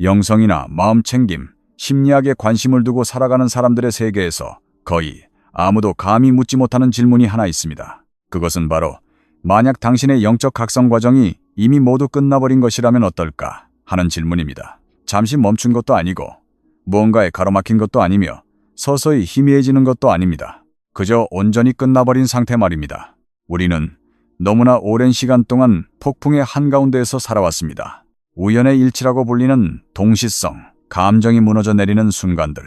영성이나 마음챙김, 심리학에 관심을 두고 살아가는 사람들의 세계에서 거의 아무도 감히 묻지 못하는 질문이 하나 있습니다. 그것은 바로 만약 당신의 영적 각성 과정이 이미 모두 끝나버린 것이라면 어떨까 하는 질문입니다. 잠시 멈춘 것도 아니고 무언가에 가로막힌 것도 아니며 서서히 희미해지는 것도 아닙니다. 그저 온전히 끝나버린 상태 말입니다. 우리는 너무나 오랜 시간 동안 폭풍의 한가운데에서 살아왔습니다. 우연의 일치라고 불리는 동시성, 감정이 무너져 내리는 순간들,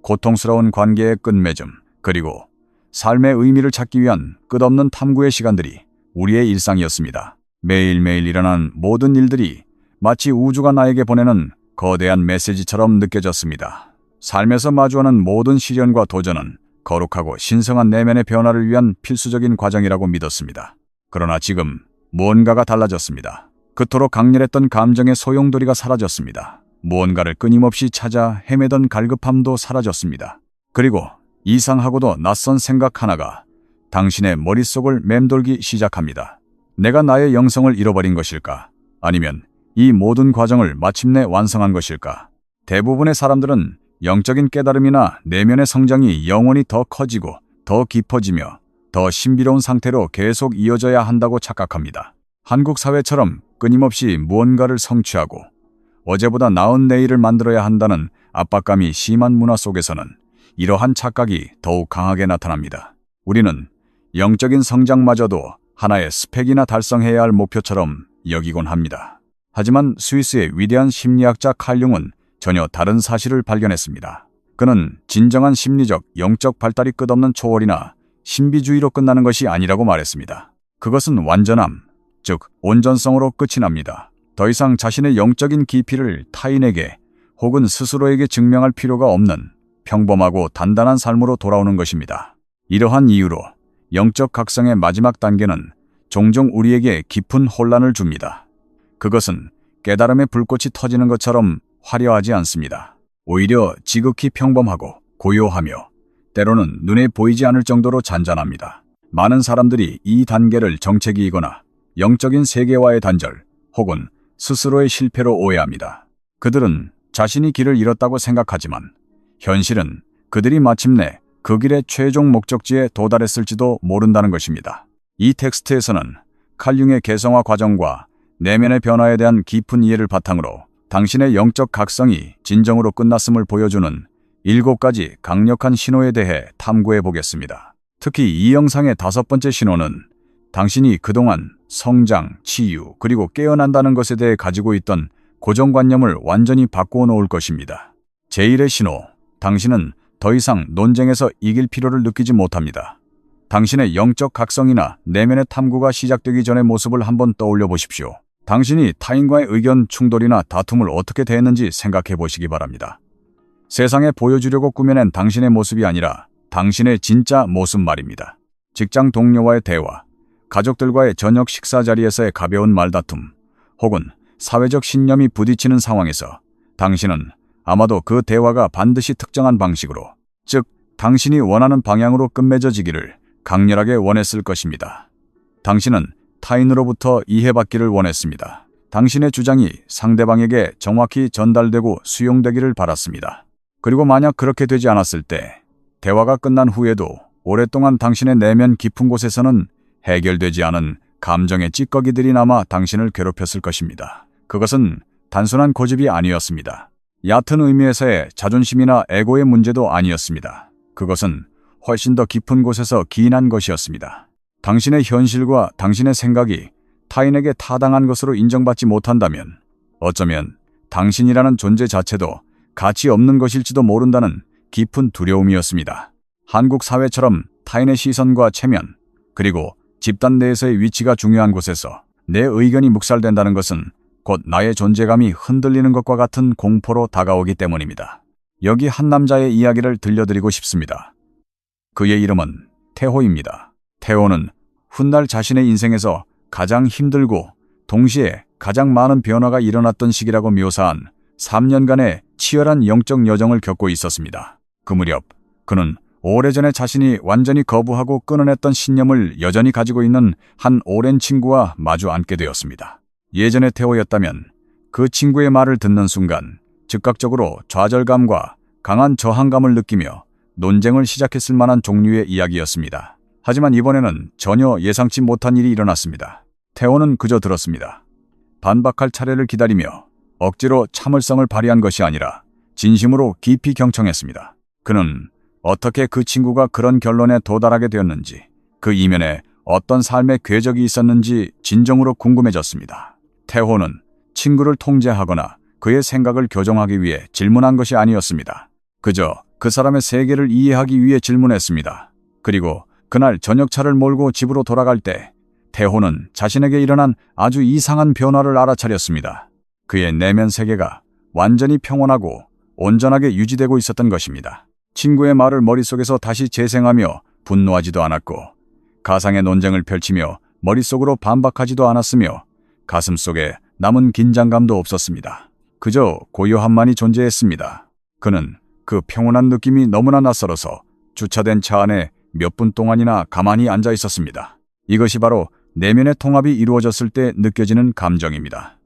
고통스러운 관계의 끝맺음, 그리고 삶의 의미를 찾기 위한 끝없는 탐구의 시간들이 우리의 일상이었습니다. 매일매일 일어난 모든 일들이 마치 우주가 나에게 보내는 거대한 메시지처럼 느껴졌습니다. 삶에서 마주하는 모든 시련과 도전은 거룩하고 신성한 내면의 변화를 위한 필수적인 과정이라고 믿었습니다. 그러나 지금 무언가가 달라졌습니다. 그토록 강렬했던 감정의 소용돌이가 사라졌습니다. 무언가를 끊임없이 찾아 헤매던 갈급함도 사라졌습니다. 그리고 이상하고도 낯선 생각 하나가 당신의 머릿속을 맴돌기 시작합니다. 내가 나의 영성을 잃어버린 것일까? 아니면 이 모든 과정을 마침내 완성한 것일까? 대부분의 사람들은 영적인 깨달음이나 내면의 성장이 영원히 더 커지고 더 깊어지며 더 신비로운 상태로 계속 이어져야 한다고 착각합니다. 한국 사회처럼 끊임없이 무언가를 성취하고 어제보다 나은 내일을 만들어야 한다는 압박감이 심한 문화 속에서는 이러한 착각이 더욱 강하게 나타납니다. 우리는 영적인 성장마저도 하나의 스펙이나 달성해야 할 목표처럼 여기곤 합니다. 하지만 스위스의 위대한 심리학자 칼 융은 전혀 다른 사실을 발견했습니다. 그는 진정한 심리적, 영적 발달이 끝없는 초월이나 신비주의로 끝나는 것이 아니라고 말했습니다. 그것은 완전함, 즉 온전성으로 끝이 납니다. 더 이상 자신의 영적인 깊이를 타인에게 혹은 스스로에게 증명할 필요가 없는 평범하고 단단한 삶으로 돌아오는 것입니다. 이러한 이유로 영적 각성의 마지막 단계는 종종 우리에게 깊은 혼란을 줍니다. 그것은 깨달음의 불꽃이 터지는 것처럼 화려하지 않습니다. 오히려 지극히 평범하고 고요하며 때로는 눈에 보이지 않을 정도로 잔잔합니다. 많은 사람들이 이 단계를 정체기이거나 영적인 세계와의 단절 혹은 스스로의 실패로 오해합니다. 그들은 자신이 길을 잃었다고 생각하지만 현실은 그들이 마침내 그 길의 최종 목적지에 도달했을지도 모른다는 것입니다. 이 텍스트에서는 칼 융의 개성화 과정과 내면의 변화에 대한 깊은 이해를 바탕으로 당신의 영적 각성이 진정으로 끝났음을 보여주는 7가지 강력한 신호에 대해 탐구해 보겠습니다. 특히 이 영상의 5번째 신호는 당신이 그동안 성장, 치유, 그리고 깨어난다는 것에 대해 가지고 있던 고정관념을 완전히 바꾸어 놓을 것입니다. 제1의 신호, 당신은 더 이상 논쟁에서 이길 필요를 느끼지 못합니다. 당신의 영적 각성이나 내면의 탐구가 시작되기 전의 모습을 한번 떠올려 보십시오. 당신이 타인과의 의견 충돌이나 다툼을 어떻게 대했는지 생각해 보시기 바랍니다. 세상에 보여주려고 꾸며낸 당신의 모습이 아니라 당신의 진짜 모습 말입니다. 직장 동료와의 대화, 가족들과의 저녁 식사 자리에서의 가벼운 말다툼, 혹은 사회적 신념이 부딪히는 상황에서 당신은 아마도 그 대화가 반드시 특정한 방식으로, 즉 당신이 원하는 방향으로 끝맺어지기를 강렬하게 원했을 것입니다. 당신은 타인으로부터 이해받기를 원했습니다. 당신의 주장이 상대방에게 정확히 전달되고 수용되기를 바랐습니다. 그리고 만약 그렇게 되지 않았을 때 대화가 끝난 후에도 오랫동안 당신의 내면 깊은 곳에서는 해결되지 않은 감정의 찌꺼기들이 남아 당신을 괴롭혔을 것입니다. 그것은 단순한 고집이 아니었습니다. 얕은 의미에서의 자존심이나 에고의 문제도 아니었습니다. 그것은 훨씬 더 깊은 곳에서 기인한 것이었습니다. 당신의 현실과 당신의 생각이 타인에게 타당한 것으로 인정받지 못한다면 어쩌면 당신이라는 존재 자체도 가치 없는 것일지도 모른다는 깊은 두려움이었습니다. 한국 사회처럼 타인의 시선과 체면, 그리고 집단 내에서의 위치가 중요한 곳에서 내 의견이 묵살된다는 것은 곧 나의 존재감이 흔들리는 것과 같은 공포로 다가오기 때문입니다. 여기 한 남자의 이야기를 들려드리고 싶습니다. 그의 이름은 태호입니다. 태호는 훗날 자신의 인생에서 가장 힘들고 동시에 가장 많은 변화가 일어났던 시기라고 묘사한 3년간의 치열한 영적 여정을 겪고 있었습니다. 그 무렵 그는 오래전에 자신이 완전히 거부하고 끊어냈던 신념을 여전히 가지고 있는 한 오랜 친구와 마주 앉게 되었습니다. 예전의 태호였다면 그 친구의 말을 듣는 순간 즉각적으로 좌절감과 강한 저항감을 느끼며 논쟁을 시작했을 만한 종류의 이야기였습니다. 하지만 이번에는 전혀 예상치 못한 일이 일어났습니다. 태호는 그저 들었습니다. 반박할 차례를 기다리며 억지로 참을성을 발휘한 것이 아니라 진심으로 깊이 경청했습니다. 그는 어떻게 그 친구가 그런 결론에 도달하게 되었는지, 그 이면에 어떤 삶의 궤적이 있었는지 진정으로 궁금해졌습니다. 태호는 친구를 통제하거나 그의 생각을 교정하기 위해 질문한 것이 아니었습니다. 그저 그 사람의 세계를 이해하기 위해 질문했습니다. 그리고 그날 저녁차를 몰고 집으로 돌아갈 때 태호는 자신에게 일어난 아주 이상한 변화를 알아차렸습니다. 그의 내면 세계가 완전히 평온하고 온전하게 유지되고 있었던 것입니다. 친구의 말을 머릿속에서 다시 재생하며 분노하지도 않았고, 가상의 논쟁을 펼치며 머릿속으로 반박하지도 않았으며, 가슴속에 남은 긴장감도 없었습니다. 그저 고요함만이 존재했습니다. 그는 그 평온한 느낌이 너무나 낯설어서 주차된 차 안에 몇 분 동안이나 가만히 앉아 있었습니다. 이것이 바로 내면의 통합이 이루어졌을 때 느껴지는 감정입니다.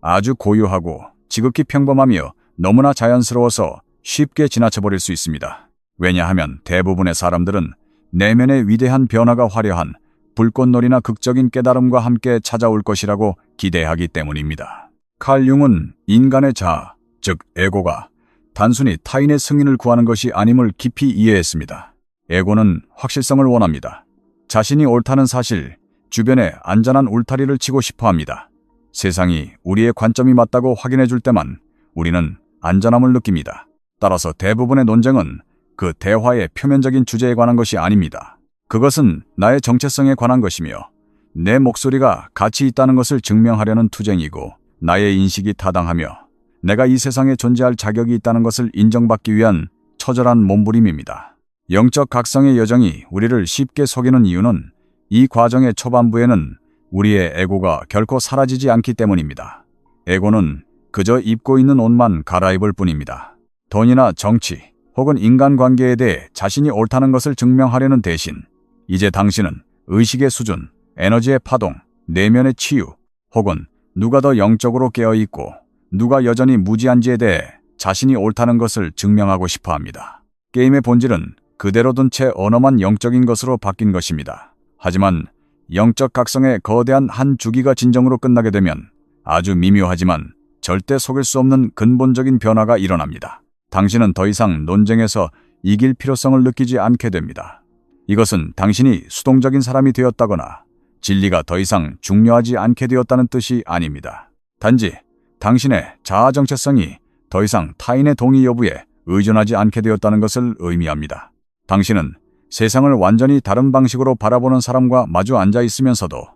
아주 고요하고 지극히 평범하며 너무나 자연스러워서 쉽게 지나쳐버릴 수 있습니다. 왜냐하면 대부분의 사람들은 내면의 위대한 변화가 화려한 불꽃놀이나 극적인 깨달음과 함께 찾아올 것이라고 기대하기 때문입니다. 칼 융은 인간의 자아, 즉 에고가 단순히 타인의 승인을 구하는 것이 아님을 깊이 이해했습니다. 에고는 확실성을 원합니다. 자신이 옳다는 사실, 주변에 안전한 울타리를 치고 싶어 합니다. 세상이 우리의 관점이 맞다고 확인해 줄 때만 우리는 안전함을 느낍니다. 따라서 대부분의 논쟁은 그 대화의 표면적인 주제에 관한 것이 아닙니다. 그것은 나의 정체성에 관한 것이며, 내 목소리가 가치 있다는 것을 증명하려는 투쟁이고, 나의 인식이 타당하며 내가 이 세상에 존재할 자격이 있다는 것을 인정받기 위한 처절한 몸부림입니다. 영적 각성의 여정이 우리를 쉽게 속이는 이유는 이 과정의 초반부에는 우리의 에고가 결코 사라지지 않기 때문입니다. 에고는 그저 입고 있는 옷만 갈아입을 뿐입니다. 돈이나 정치 혹은 인간관계에 대해 자신이 옳다는 것을 증명하려는 대신, 이제 당신은 의식의 수준, 에너지의 파동, 내면의 치유, 혹은 누가 더 영적으로 깨어있고 누가 여전히 무지한지에 대해 자신이 옳다는 것을 증명하고 싶어 합니다. 게임의 본질은 그대로 둔 채 언어만 영적인 것으로 바뀐 것입니다. 하지만 영적 각성의 거대한 한 주기가 진정으로 끝나게 되면 아주 미묘하지만 절대 속일 수 없는 근본적인 변화가 일어납니다. 당신은 더 이상 논쟁에서 이길 필요성을 느끼지 않게 됩니다. 이것은 당신이 수동적인 사람이 되었다거나 진리가 더 이상 중요하지 않게 되었다는 뜻이 아닙니다. 단지 당신의 자아 정체성이 더 이상 타인의 동의 여부에 의존하지 않게 되었다는 것을 의미합니다. 당신은 세상을 완전히 다른 방식으로 바라보는 사람과 마주 앉아 있으면서도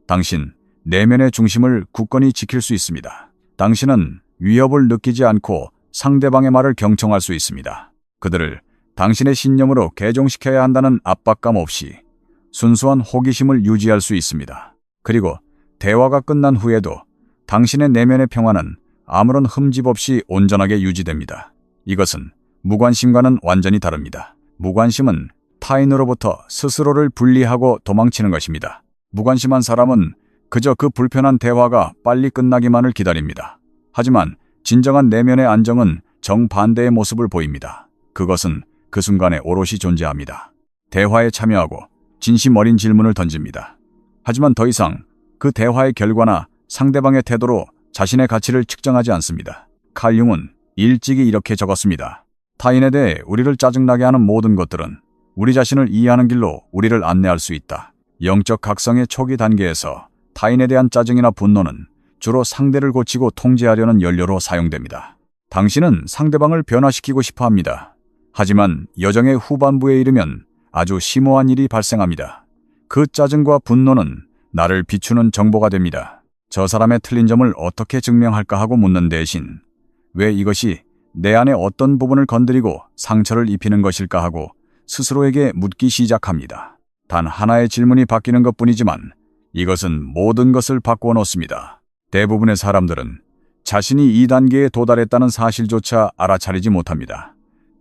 당신 내면의 중심을 굳건히 지킬 수 있습니다. 당신은 위협을 느끼지 않고 상대방의 말을 경청할 수 있습니다. 그들을 당신의 신념으로 개종시켜야 한다는 압박감 없이 순수한 호기심을 유지할 수 있습니다. 그리고 대화가 끝난 후에도 당신의 내면의 평화는 아무런 흠집 없이 온전하게 유지됩니다. 이것은 무관심과는 완전히 다릅니다. 무관심은 타인으로부터 스스로를 분리하고 도망치는 것입니다. 무관심한 사람은 그저 그 불편한 대화가 빨리 끝나기만을 기다립니다. 하지만 진정한 내면의 안정은 정반대의 모습을 보입니다. 그것은 그 순간에 오롯이 존재합니다. 대화에 참여하고 진심 어린 질문을 던집니다. 하지만 더 이상 그 대화의 결과나 상대방의 태도로 자신의 가치를 측정하지 않습니다. 칼 융은 일찍이 이렇게 적었습니다. 타인에 대해 우리를 짜증나게 하는 모든 것들은 우리 자신을 이해하는 길로 우리를 안내할 수 있다. 영적 각성의 초기 단계에서 타인에 대한 짜증이나 분노는 주로 상대를 고치고 통제하려는 연료로 사용됩니다. 당신은 상대방을 변화시키고 싶어 합니다. 하지만 여정의 후반부에 이르면 아주 심오한 일이 발생합니다. 그 짜증과 분노는 나를 비추는 정보가 됩니다. 저 사람의 틀린 점을 어떻게 증명할까 하고 묻는 대신 왜 이것이 내 안의 어떤 부분을 건드리고 상처를 입히는 것일까 하고 스스로에게 묻기 시작합니다. 단 하나의 질문이 바뀌는 것뿐이지만 이것은 모든 것을 바꾸어 놓습니다. 대부분의 사람들은 자신이 이 단계에 도달했다는 사실조차 알아차리지 못합니다.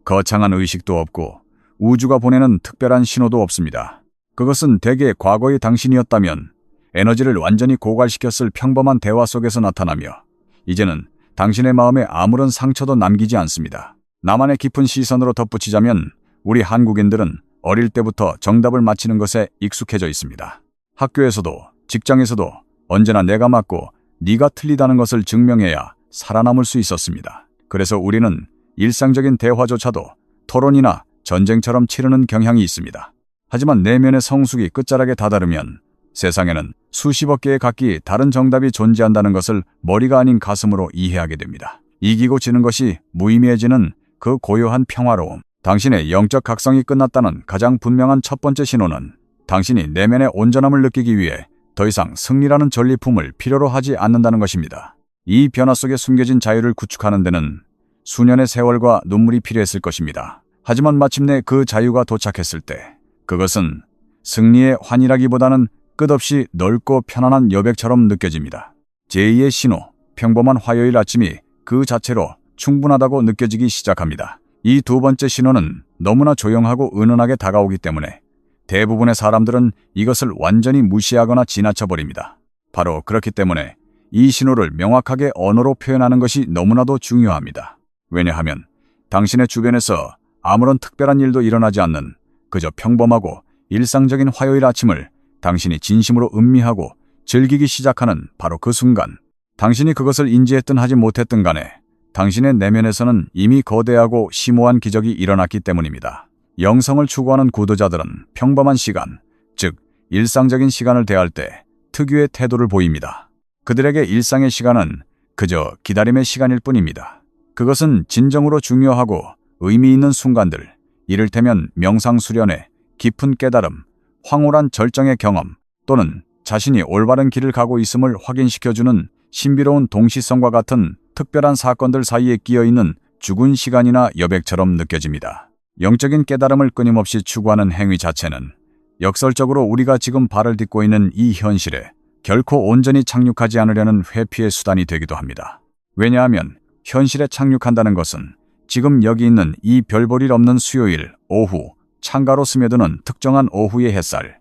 거창한 의식도 없고 우주가 보내는 특별한 신호도 없습니다. 그것은 대개 과거의 당신이었다면 에너지를 완전히 고갈시켰을 평범한 대화 속에서 나타나며 이제는 당신의 마음에 아무런 상처도 남기지 않습니다. 나만의 깊은 시선으로 덧붙이자면 우리 한국인들은 어릴 때부터 정답을 맞히는 것에 익숙해져 있습니다. 학교에서도 직장에서도 언제나 내가 맞고 네가 틀리다는 것을 증명해야 살아남을 수 있었습니다. 그래서 우리는 일상적인 대화조차도 토론이나 전쟁처럼 치르는 경향이 있습니다. 하지만 내면의 성숙이 끝자락에 다다르면 세상에는 수십억 개의 각기 다른 정답이 존재한다는 것을 머리가 아닌 가슴으로 이해하게 됩니다. 이기고 지는 것이 무의미해지는 그 고요한 평화로움. 당신의 영적 각성이 끝났다는 가장 분명한 첫 번째 신호는 당신이 내면의 온전함을 느끼기 위해 더 이상 승리라는 전리품을 필요로 하지 않는다는 것입니다. 이 변화 속에 숨겨진 자유를 구축하는 데는 수년의 세월과 눈물이 필요했을 것입니다. 하지만 마침내 그 자유가 도착했을 때 그것은 승리의 환희라기보다는 끝없이 넓고 편안한 여백처럼 느껴집니다. 제2의 신호, 평범한 화요일 아침이 그 자체로 충분하다고 느껴지기 시작합니다. 이 두 번째 신호는 너무나 조용하고 은은하게 다가오기 때문에 대부분의 사람들은 이것을 완전히 무시하거나 지나쳐버립니다. 바로 그렇기 때문에 이 신호를 명확하게 언어로 표현하는 것이 너무나도 중요합니다. 왜냐하면 당신의 주변에서 아무런 특별한 일도 일어나지 않는 그저 평범하고 일상적인 화요일 아침을 당신이 진심으로 음미하고 즐기기 시작하는 바로 그 순간, 당신이 그것을 인지했든 하지 못했든 간에 당신의 내면에서는 이미 거대하고 심오한 기적이 일어났기 때문입니다. 영성을 추구하는 구도자들은 평범한 시간, 즉 일상적인 시간을 대할 때 특유의 태도를 보입니다. 그들에게 일상의 시간은 그저 기다림의 시간일 뿐입니다. 그것은 진정으로 중요하고 의미 있는 순간들, 이를테면 명상 수련회, 깊은 깨달음, 황홀한 절정의 경험 또는 자신이 올바른 길을 가고 있음을 확인시켜주는 신비로운 동시성과 같은 특별한 사건들 사이에 끼어있는 죽은 시간이나 여백처럼 느껴집니다. 영적인 깨달음을 끊임없이 추구하는 행위 자체는 역설적으로 우리가 지금 발을 딛고 있는 이 현실에 결코 온전히 착륙하지 않으려는 회피의 수단이 되기도 합니다. 왜냐하면 현실에 착륙한다는 것은 지금 여기 있는 이 별볼일 없는 수요일 오후 창가로 스며드는 특정한 오후의 햇살,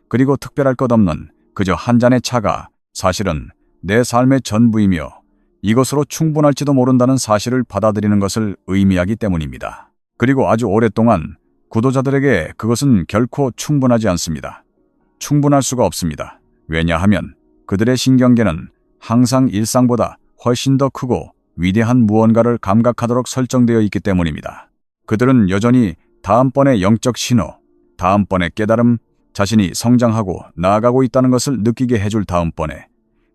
그리고 특별할 것 없는 그저 한 잔의 차가 사실은 내 삶의 전부이며 이것으로 충분할지도 모른다는 사실을 받아들이는 것을 의미하기 때문입니다. 그리고 아주 오랫동안 구도자들에게 그것은 결코 충분하지 않습니다. 충분할 수가 없습니다. 왜냐하면 그들의 신경계는 항상 일상보다 훨씬 더 크고 위대한 무언가를 감각하도록 설정되어 있기 때문입니다. 그들은 여전히 다음번의 영적 신호, 다음번의 깨달음, 자신이 성장하고 나아가고 있다는 것을 느끼게 해줄 다음번에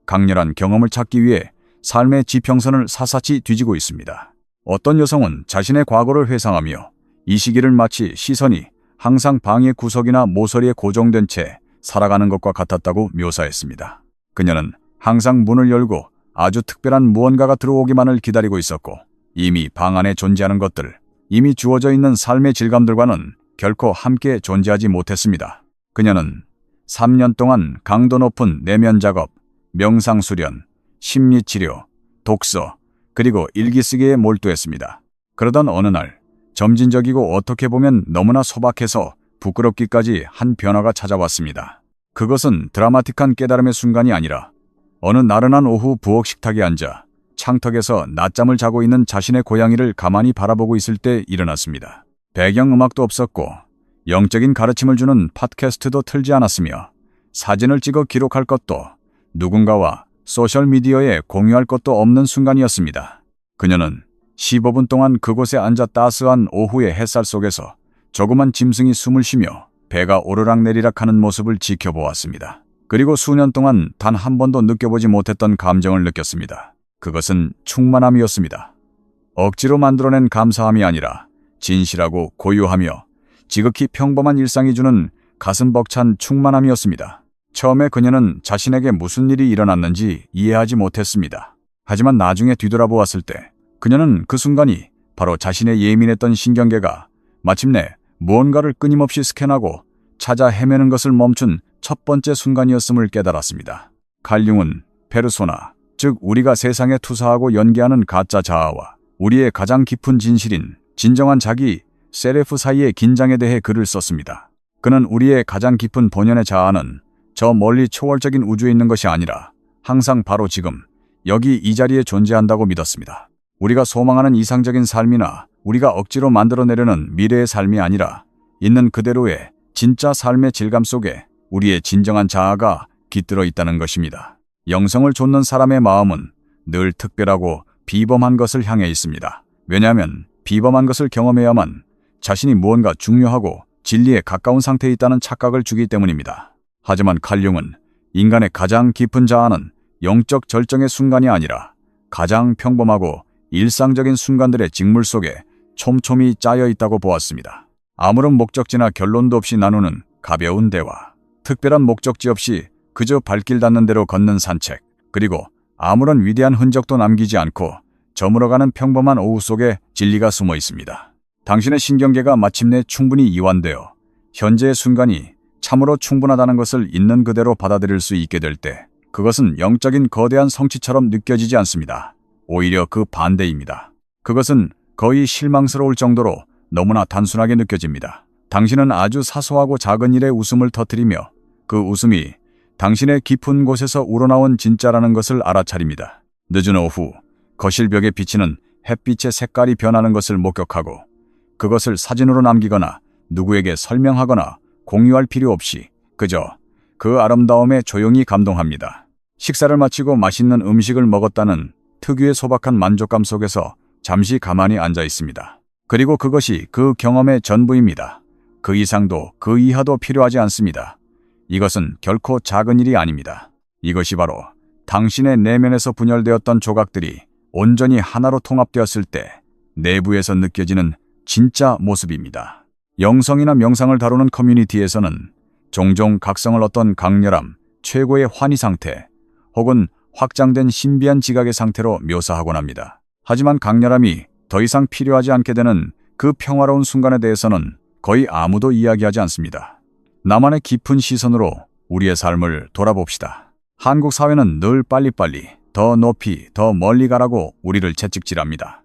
강렬한 경험을 찾기 위해 삶의 지평선을 샅샅이 뒤지고 있습니다. 어떤 여성은 자신의 과거를 회상하며 이 시기를 마치 시선이 항상 방의 구석이나 모서리에 고정된 채 살아가는 것과 같았다고 묘사했습니다. 그녀는 항상 문을 열고 아주 특별한 무언가가 들어오기만을 기다리고 있었고 이미 방 안에 존재하는 것들, 이미 주어져 있는 삶의 질감들과는 결코 함께 존재하지 못했습니다. 그녀는 3년 동안 강도 높은 내면 작업, 명상 수련, 심리치료, 독서, 그리고 일기쓰기에 몰두했습니다. 그러던 어느 날 점진적이고 어떻게 보면 너무나 소박해서 부끄럽기까지 한 변화가 찾아왔습니다. 그것은 드라마틱한 깨달음의 순간이 아니라 어느 나른한 오후 부엌 식탁에 앉아 창턱에서 낮잠을 자고 있는 자신의 고양이를 가만히 바라보고 있을 때 일어났습니다. 배경음악도 없었고 영적인 가르침을 주는 팟캐스트도 틀지 않았으며 사진을 찍어 기록할 것도 누군가와 소셜미디어에 공유할 것도 없는 순간이었습니다. 그녀는 15분 동안 그곳에 앉아 따스한 오후의 햇살 속에서 조그만 짐승이 숨을 쉬며 배가 오르락내리락 하는 모습을 지켜보았습니다. 그리고 수년 동안 단 한 번도 느껴보지 못했던 감정을 느꼈습니다. 그것은 충만함이었습니다. 억지로 만들어낸 감사함이 아니라 진실하고 고요하며 지극히 평범한 일상이 주는 가슴 벅찬 충만함이었습니다. 처음에 그녀는 자신에게 무슨 일이 일어났는지 이해하지 못했습니다. 하지만 나중에 뒤돌아보았을 때 그녀는 그 순간이 바로 자신의 예민했던 신경계가 마침내 무언가를 끊임없이 스캔하고 찾아 헤매는 것을 멈춘 첫 번째 순간이었음을 깨달았습니다. 칼융은 페르소나, 즉 우리가 세상에 투사하고 연기하는 가짜 자아와 우리의 가장 깊은 진실인 진정한 자기, 세레프 사이의 긴장에 대해 글을 썼습니다. 그는 우리의 가장 깊은 본연의 자아는 저 멀리 초월적인 우주에 있는 것이 아니라 항상 바로 지금 여기 이 자리에 존재한다고 믿었습니다. 우리가 소망하는 이상적인 삶이나 우리가 억지로 만들어내려는 미래의 삶이 아니라 있는 그대로의 진짜 삶의 질감 속에 우리의 진정한 자아가 깃들어 있다는 것입니다. 영성을 좇는 사람의 마음은 늘 특별하고 비범한 것을 향해 있습니다. 왜냐하면 비범한 것을 경험해야만 자신이 무언가 중요하고 진리에 가까운 상태에 있다는 착각을 주기 때문입니다. 하지만 칼융은 인간의 가장 깊은 자아는 영적 절정의 순간이 아니라 가장 평범하고 일상적인 순간들의 직물 속에 촘촘히 짜여 있다고 보았습니다. 아무런 목적지나 결론도 없이 나누는 가벼운 대화, 특별한 목적지 없이 그저 발길 닿는 대로 걷는 산책, 그리고 아무런 위대한 흔적도 남기지 않고 저물어가는 평범한 오후 속에 진리가 숨어 있습니다. 당신의 신경계가 마침내 충분히 이완되어 현재의 순간이 참으로 충분하다는 것을 있는 그대로 받아들일 수 있게 될 때 그것은 영적인 거대한 성취처럼 느껴지지 않습니다. 오히려 그 반대입니다. 그것은 거의 실망스러울 정도로 너무나 단순하게 느껴집니다. 당신은 아주 사소하고 작은 일에 웃음을 터뜨리며 그 웃음이 당신의 깊은 곳에서 우러나온 진짜라는 것을 알아차립니다. 늦은 오후 거실 벽에 비치는 햇빛의 색깔이 변하는 것을 목격하고 그것을 사진으로 남기거나 누구에게 설명하거나 공유할 필요 없이 그저 그 아름다움에 조용히 감동합니다. 식사를 마치고 맛있는 음식을 먹었다는 특유의 소박한 만족감 속에서 잠시 가만히 앉아 있습니다. 그리고 그것이 그 경험의 전부입니다. 그 이상도 그 이하도 필요하지 않습니다. 이것은 결코 작은 일이 아닙니다. 이것이 바로 당신의 내면에서 분열되었던 조각들이 온전히 하나로 통합되었을 때 내부에서 느껴지는 진짜 모습입니다. 영성이나 명상을 다루는 커뮤니티에서는 종종 각성을 얻던 강렬함, 최고의 환희 상태, 혹은 확장된 신비한 지각의 상태로 묘사하곤 합니다. 하지만 강렬함이 더 이상 필요하지 않게 되는 그 평화로운 순간에 대해서는 거의 아무도 이야기하지 않습니다. 나만의 깊은 시선으로 우리의 삶을 돌아봅시다. 한국 사회는 늘 빨리빨리, 더 높이, 더 멀리 가라고 우리를 채찍질합니다.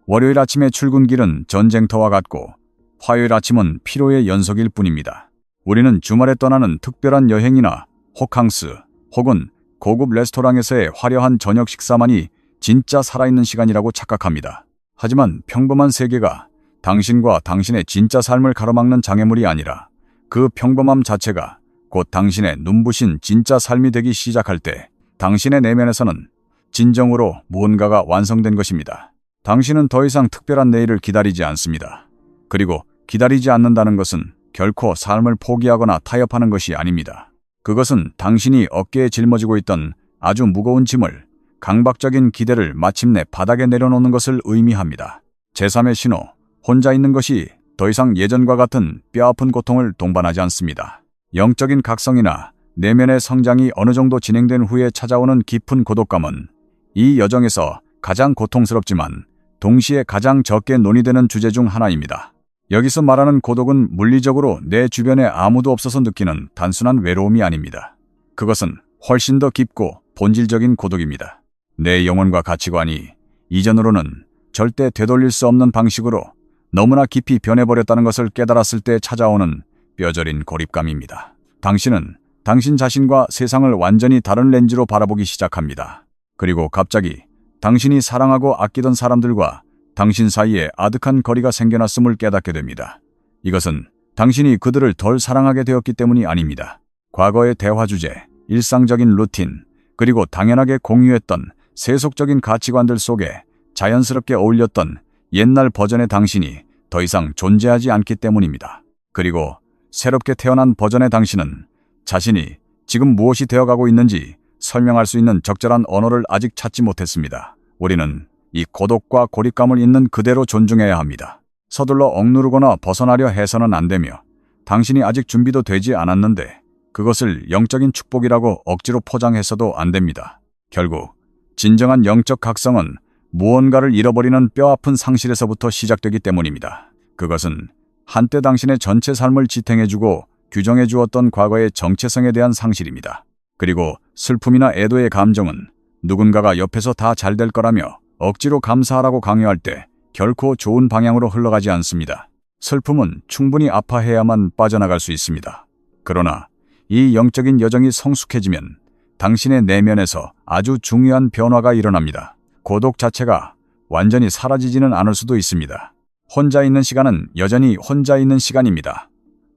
월요일 아침의 출근길은 전쟁터와 같고 화요일 아침은 피로의 연속일 뿐입니다. 우리는 주말에 떠나는 특별한 여행이나 호캉스 혹은 고급 레스토랑에서의 화려한 저녁 식사만이 진짜 살아있는 시간이라고 착각합니다. 하지만 평범한 세계가 당신과 당신의 진짜 삶을 가로막는 장애물이 아니라 그 평범함 자체가 곧 당신의 눈부신 진짜 삶이 되기 시작할 때 당신의 내면에서는 진정으로 무언가가 완성된 것입니다. 당신은 더 이상 특별한 내일을 기다리지 않습니다. 그리고 기다리지 않는다는 것은 결코 삶을 포기하거나 타협하는 것이 아닙니다. 그것은 당신이 어깨에 짊어지고 있던 아주 무거운 짐을, 강박적인 기대를 마침내 바닥에 내려놓는 것을 의미합니다. 제3의 신호, 혼자 있는 것이 더 이상 예전과 같은 뼈아픈 고통을 동반하지 않습니다. 영적인 각성이나 내면의 성장이 어느 정도 진행된 후에 찾아오는 깊은 고독감은 이 여정에서 가장 고통스럽지만 동시에 가장 적게 논의되는 주제 중 하나입니다. 여기서 말하는 고독은 물리적으로 내 주변에 아무도 없어서 느끼는 단순한 외로움이 아닙니다. 그것은 훨씬 더 깊고 본질적인 고독입니다. 내 영혼과 가치관이 이전으로는 절대 되돌릴 수 없는 방식으로 너무나 깊이 변해버렸다는 것을 깨달았을 때 찾아오는 뼈저린 고립감입니다. 당신은 당신 자신과 세상을 완전히 다른 렌즈로 바라보기 시작합니다. 그리고 갑자기 당신이 사랑하고 아끼던 사람들과 당신 사이에 아득한 거리가 생겨났음을 깨닫게 됩니다. 이것은 당신이 그들을 덜 사랑하게 되었기 때문이 아닙니다. 과거의 대화 주제, 일상적인 루틴, 그리고 당연하게 공유했던 세속적인 가치관들 속에 자연스럽게 어울렸던 옛날 버전의 당신이 더 이상 존재하지 않기 때문입니다. 그리고 새롭게 태어난 버전의 당신은 자신이 지금 무엇이 되어가고 있는지 설명할 수 있는 적절한 언어를 아직 찾지 못했습니다. 우리는 이 고독과 고립감을 있는 그대로 존중해야 합니다. 서둘러 억누르거나 벗어나려 해서는 안 되며 당신이 아직 준비도 되지 않았는데 그것을 영적인 축복이라고 억지로 포장해서도 안 됩니다. 결국 진정한 영적 각성은 무언가를 잃어버리는 뼈아픈 상실에서부터 시작되기 때문입니다. 그것은 한때 당신의 전체 삶을 지탱해주고 규정해 주었던 과거의 정체성에 대한 상실입니다. 그리고 슬픔이나 애도의 감정은 누군가가 옆에서 다 잘 될 거라며 억지로 감사하라고 강요할 때 결코 좋은 방향으로 흘러가지 않습니다. 슬픔은 충분히 아파해야만 빠져나갈 수 있습니다. 그러나 이 영적인 여정이 성숙해지면 당신의 내면에서 아주 중요한 변화가 일어납니다. 고독 자체가 완전히 사라지지는 않을 수도 있습니다. 혼자 있는 시간은 여전히 혼자 있는 시간입니다.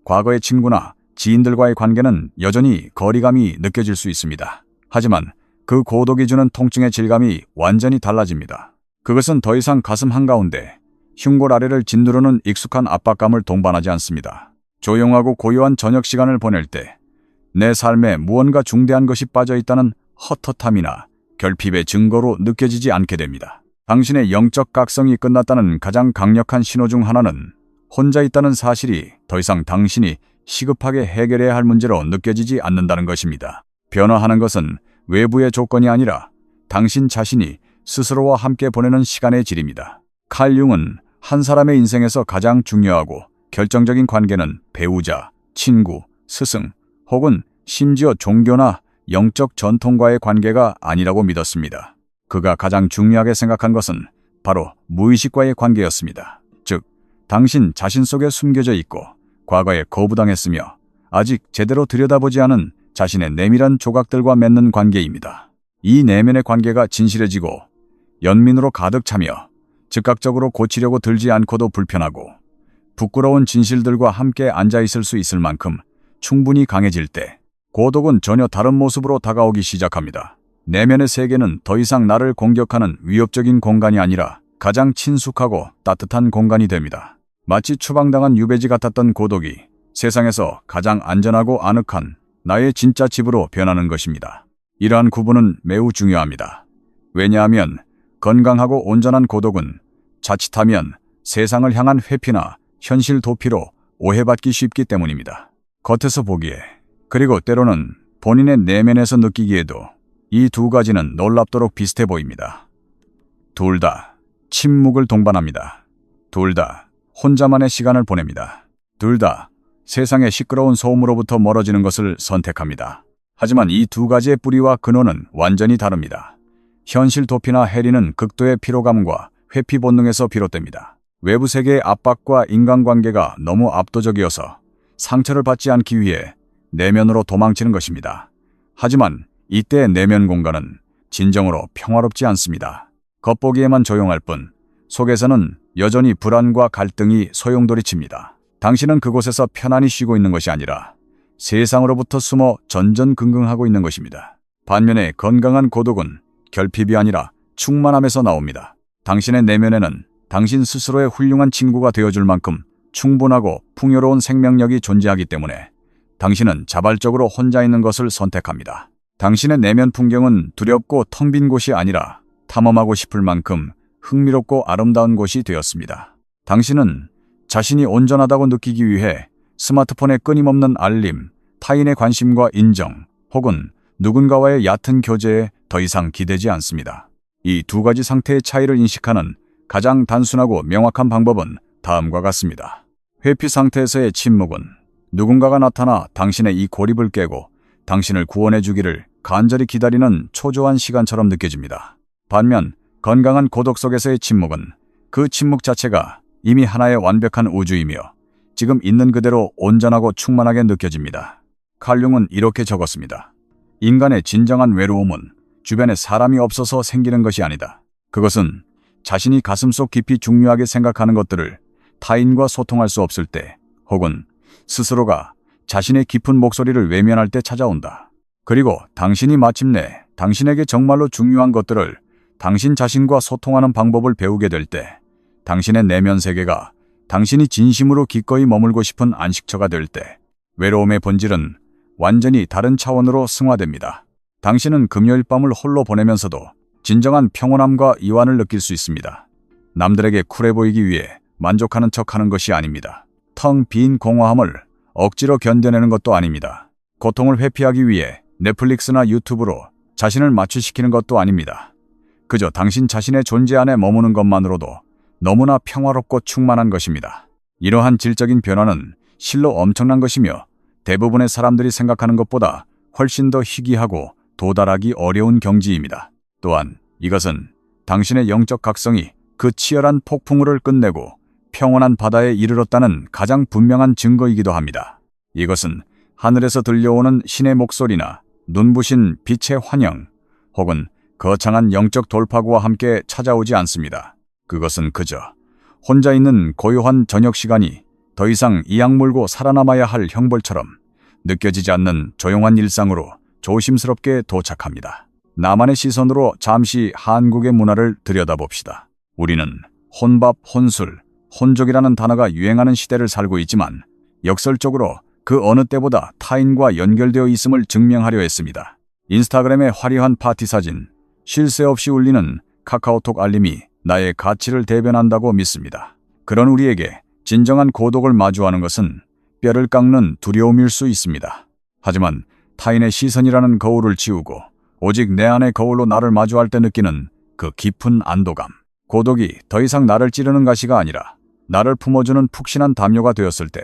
과거의 친구나 지인들과의 관계는 여전히 거리감이 느껴질 수 있습니다. 하지만 그 고독이 주는 통증의 질감이 완전히 달라집니다. 그것은 더 이상 가슴 한가운데 흉골 아래를 짓누르는 익숙한 압박감을 동반하지 않습니다. 조용하고 고요한 저녁 시간을 보낼 때 내 삶에 무언가 중대한 것이 빠져 있다는 헛헛함이나 결핍의 증거로 느껴지지 않게 됩니다. 당신의 영적 각성이 끝났다는 가장 강력한 신호 중 하나는 혼자 있다는 사실이 더 이상 당신이 시급하게 해결해야 할 문제로 느껴지지 않는다는 것입니다. 변화하는 것은 외부의 조건이 아니라 당신 자신이 스스로와 함께 보내는 시간의 질입니다. 칼 융은 한 사람의 인생에서 가장 중요하고 결정적인 관계는 배우자, 친구, 스승, 혹은 심지어 종교나 영적 전통과의 관계가 아니라고 믿었습니다. 그가 가장 중요하게 생각한 것은 바로 무의식과의 관계였습니다. 즉, 당신 자신 속에 숨겨져 있고 과거에 거부당했으며 아직 제대로 들여다보지 않은 자신의 내밀한 조각들과 맺는 관계입니다. 이 내면의 관계가 진실해지고 연민으로 가득 차며 즉각적으로 고치려고 들지 않고도 불편하고 부끄러운 진실들과 함께 앉아있을 수 있을 만큼 충분히 강해질 때 고독은 전혀 다른 모습으로 다가오기 시작합니다. 내면의 세계는 더 이상 나를 공격하는 위협적인 공간이 아니라 가장 친숙하고 따뜻한 공간이 됩니다. 마치 추방당한 유배지 같았던 고독이 세상에서 가장 안전하고 아늑한 나의 진짜 집으로 변하는 것입니다. 이러한 구분은 매우 중요합니다. 왜냐하면 건강하고 온전한 고독은 자칫하면 세상을 향한 회피나 현실 도피로 오해받기 쉽기 때문입니다. 겉에서 보기에, 그리고 때로는 본인의 내면에서 느끼기에도 이 두 가지는 놀랍도록 비슷해 보입니다. 둘 다 침묵을 동반합니다. 둘 다 혼자만의 시간을 보냅니다. 둘 다 세상의 시끄러운 소음으로부터 멀어지는 것을 선택합니다. 하지만 이 두 가지의 뿌리와 근원은 완전히 다릅니다. 현실 도피나 해리는 극도의 피로감과 회피 본능에서 비롯됩니다. 외부 세계의 압박과 인간관계가 너무 압도적이어서 상처를 받지 않기 위해 내면으로 도망치는 것입니다. 하지만 이때의 내면 공간은 진정으로 평화롭지 않습니다. 겉보기에만 조용할 뿐 속에서는 여전히 불안과 갈등이 소용돌이칩니다. 당신은 그곳에서 편안히 쉬고 있는 것이 아니라 세상으로부터 숨어 전전긍긍하고 있는 것입니다. 반면에 건강한 고독은 결핍이 아니라 충만함에서 나옵니다. 당신의 내면에는 당신 스스로의 훌륭한 친구가 되어줄 만큼 충분하고 풍요로운 생명력이 존재하기 때문에 당신은 자발적으로 혼자 있는 것을 선택합니다. 당신의 내면 풍경은 두렵고 텅 빈 곳이 아니라 탐험하고 싶을 만큼 흥미롭고 아름다운 곳이 되었습니다. 당신은 자신이 온전하다고 느끼기 위해 스마트폰의 끊임없는 알림, 타인의 관심과 인정, 혹은 누군가와의 얕은 교제에 더 이상 기대지 않습니다. 이 두 가지 상태의 차이를 인식하는 가장 단순하고 명확한 방법은 다음과 같습니다. 회피 상태에서의 침묵은 누군가가 나타나 당신의 이 고립을 깨고 당신을 구원해 주기를 간절히 기다리는 초조한 시간처럼 느껴집니다. 반면 건강한 고독 속에서의 침묵은 그 침묵 자체가 이미 하나의 완벽한 우주이며 지금 있는 그대로 온전하고 충만하게 느껴집니다. 칼 융은 이렇게 적었습니다. 인간의 진정한 외로움은 주변에 사람이 없어서 생기는 것이 아니다. 그것은 자신이 가슴속 깊이 중요하게 생각하는 것들을 타인과 소통할 수 없을 때, 혹은 스스로가 자신의 깊은 목소리를 외면할 때 찾아온다. 그리고 당신이 마침내 당신에게 정말로 중요한 것들을 당신 자신과 소통하는 방법을 배우게 될 때, 당신의 내면 세계가 당신이 진심으로 기꺼이 머물고 싶은 안식처가 될 때, 외로움의 본질은 완전히 다른 차원으로 승화됩니다. 당신은 금요일 밤을 홀로 보내면서도 진정한 평온함과 이완을 느낄 수 있습니다. 남들에게 쿨해 보이기 위해 만족하는 척하는 것이 아닙니다. 텅 빈 공허함을 억지로 견뎌내는 것도 아닙니다. 고통을 회피하기 위해 넷플릭스나 유튜브로 자신을 마취시키는 것도 아닙니다. 그저 당신 자신의 존재 안에 머무는 것만으로도 너무나 평화롭고 충만한 것입니다. 이러한 질적인 변화는 실로 엄청난 것이며 대부분의 사람들이 생각하는 것보다 훨씬 더 희귀하고 도달하기 어려운 경지입니다. 또한 이것은 당신의 영적 각성이 그 치열한 폭풍우를 끝내고 평온한 바다에 이르렀다는 가장 분명한 증거이기도 합니다. 이것은 하늘에서 들려오는 신의 목소리나 눈부신 빛의 환영 혹은 거창한 영적 돌파구와 함께 찾아오지 않습니다. 그것은 그저 혼자 있는 고요한 저녁 시간이 더 이상 이악 물고 살아남아야 할 형벌처럼 느껴지지 않는 조용한 일상으로 조심스럽게 도착합니다. 나만의 시선으로 잠시 한국의 문화를 들여다봅시다. 우리는 혼밥, 혼술, 혼족이라는 단어가 유행하는 시대를 살고 있지만 역설적으로 그 어느 때보다 타인과 연결되어 있음을 증명하려 했습니다. 인스타그램의 화려한 파티 사진, 쉴 새 없이 울리는 카카오톡 알림이 나의 가치를 대변한다고 믿습니다. 그런 우리에게 진정한 고독을 마주하는 것은 뼈를 깎는 두려움일 수 있습니다. 하지만 타인의 시선이라는 거울을 지우고 오직 내 안의 거울로 나를 마주할 때 느끼는 그 깊은 안도감. 고독이 더 이상 나를 찌르는 가시가 아니라 나를 품어주는 푹신한 담요가 되었을 때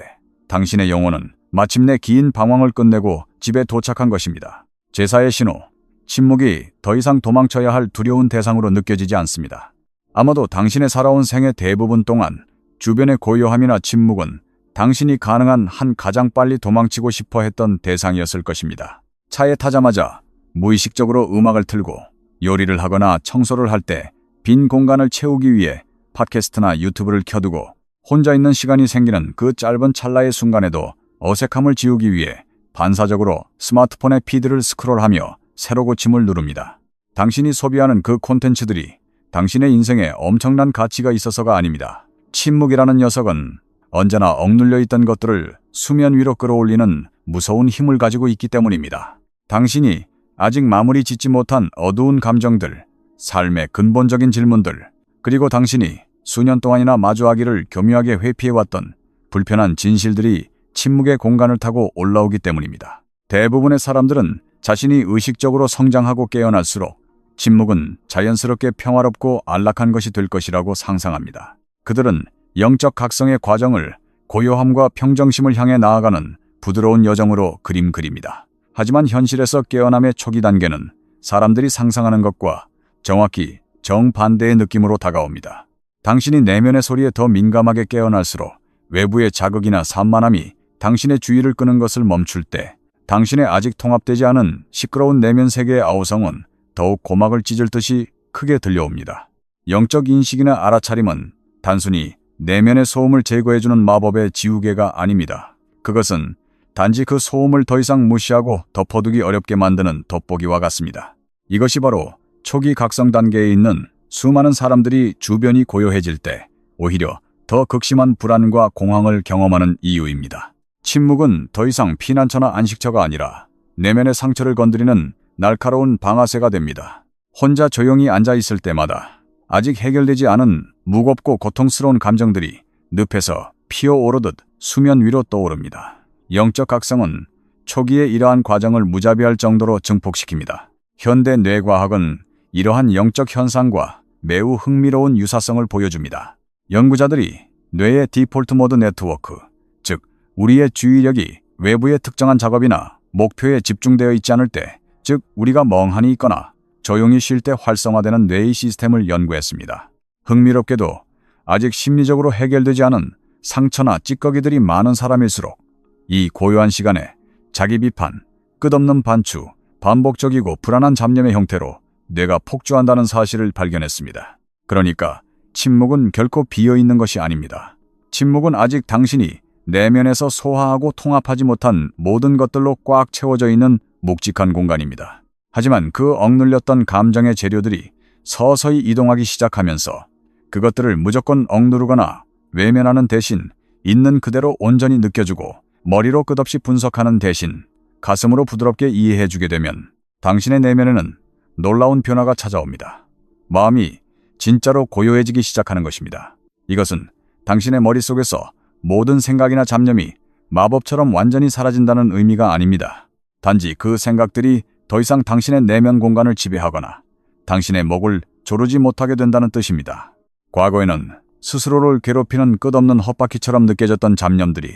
당신의 영혼은 마침내 긴 방황을 끝내고 집에 도착한 것입니다. 제사의 신호, 침묵이 더 이상 도망쳐야 할 두려운 대상으로 느껴지지 않습니다. 아마도 당신의 살아온 생애 대부분 동안 주변의 고요함이나 침묵은 당신이 가능한 한 가장 빨리 도망치고 싶어 했던 대상이었을 것입니다. 차에 타자마자 무의식적으로 음악을 틀고 요리를 하거나 청소를 할 때 빈 공간을 채우기 위해 팟캐스트나 유튜브를 켜두고 혼자 있는 시간이 생기는 그 짧은 찰나의 순간에도 어색함을 지우기 위해 반사적으로 스마트폰의 피드를 스크롤하며 새로 고침을 누릅니다. 당신이 소비하는 그 콘텐츠들이 당신의 인생에 엄청난 가치가 있어서가 아닙니다. 침묵이라는 녀석은 언제나 억눌려 있던 것들을 수면 위로 끌어올리는 무서운 힘을 가지고 있기 때문입니다. 당신이 아직 마무리 짓지 못한 어두운 감정들, 삶의 근본적인 질문들, 그리고 당신이 수년 동안이나 마주하기를 교묘하게 회피해왔던 불편한 진실들이 침묵의 공간을 타고 올라오기 때문입니다. 대부분의 사람들은 자신이 의식적으로 성장하고 깨어날수록 침묵은 자연스럽게 평화롭고 안락한 것이 될 것이라고 상상합니다. 그들은 영적 각성의 과정을 고요함과 평정심을 향해 나아가는 부드러운 여정으로 그립니다. 하지만 현실에서 깨어남의 초기 단계는 사람들이 상상하는 것과 정확히 정반대의 느낌으로 다가옵니다. 당신이 내면의 소리에 더 민감하게 깨어날수록 외부의 자극이나 산만함이 당신의 주의를 끄는 것을 멈출 때 당신의 아직 통합되지 않은 시끄러운 내면 세계의 아우성은 더욱 고막을 찢을 듯이 크게 들려옵니다. 영적 인식이나 알아차림은 단순히 내면의 소음을 제거해주는 마법의 지우개가 아닙니다. 그것은 단지 그 소음을 더 이상 무시하고 덮어두기 어렵게 만드는 돋보기와 같습니다. 이것이 바로 초기 각성 단계에 있는 수많은 사람들이 주변이 고요해질 때 오히려 더 극심한 불안과 공황을 경험하는 이유입니다. 침묵은 더 이상 피난처나 안식처가 아니라 내면의 상처를 건드리는 날카로운 방아쇠가 됩니다. 혼자 조용히 앉아 있을 때마다 아직 해결되지 않은 무겁고 고통스러운 감정들이 늪에서 피어오르듯 수면 위로 떠오릅니다. 영적 각성은 초기에 이러한 과정을 무자비할 정도로 증폭시킵니다. 현대 뇌과학은 이러한 영적 현상과 매우 흥미로운 유사성을 보여줍니다. 연구자들이 뇌의 디폴트 모드 네트워크, 즉 우리의 주의력이 외부의 특정한 작업이나 목표에 집중되어 있지 않을 때, 즉 우리가 멍하니 있거나 조용히 쉴 때 활성화되는 뇌의 시스템을 연구했습니다. 흥미롭게도 아직 심리적으로 해결되지 않은 상처나 찌꺼기들이 많은 사람일수록 이 고요한 시간에 자기 비판, 끝없는 반추, 반복적이고 불안한 잡념의 형태로 뇌가 폭주한다는 사실을 발견했습니다. 그러니까 침묵은 결코 비어있는 것이 아닙니다. 침묵은 아직 당신이 내면에서 소화하고 통합하지 못한 모든 것들로 꽉 채워져 있는 묵직한 공간입니다. 하지만 그 억눌렸던 감정의 재료들이 서서히 이동하기 시작하면서 그것들을 무조건 억누르거나 외면하는 대신 있는 그대로 온전히 느껴주고 머리로 끝없이 분석하는 대신 가슴으로 부드럽게 이해해주게 되면 당신의 내면에는 놀라운 변화가 찾아옵니다. 마음이 진짜로 고요해지기 시작하는 것입니다. 이것은 당신의 머릿속에서 모든 생각이나 잡념이 마법처럼 완전히 사라진다는 의미가 아닙니다. 단지 그 생각들이 더 이상 당신의 내면 공간을 지배하거나 당신의 목을 조르지 못하게 된다는 뜻입니다. 과거에는 스스로를 괴롭히는 끝없는 헛바퀴처럼 느껴졌던 잡념들이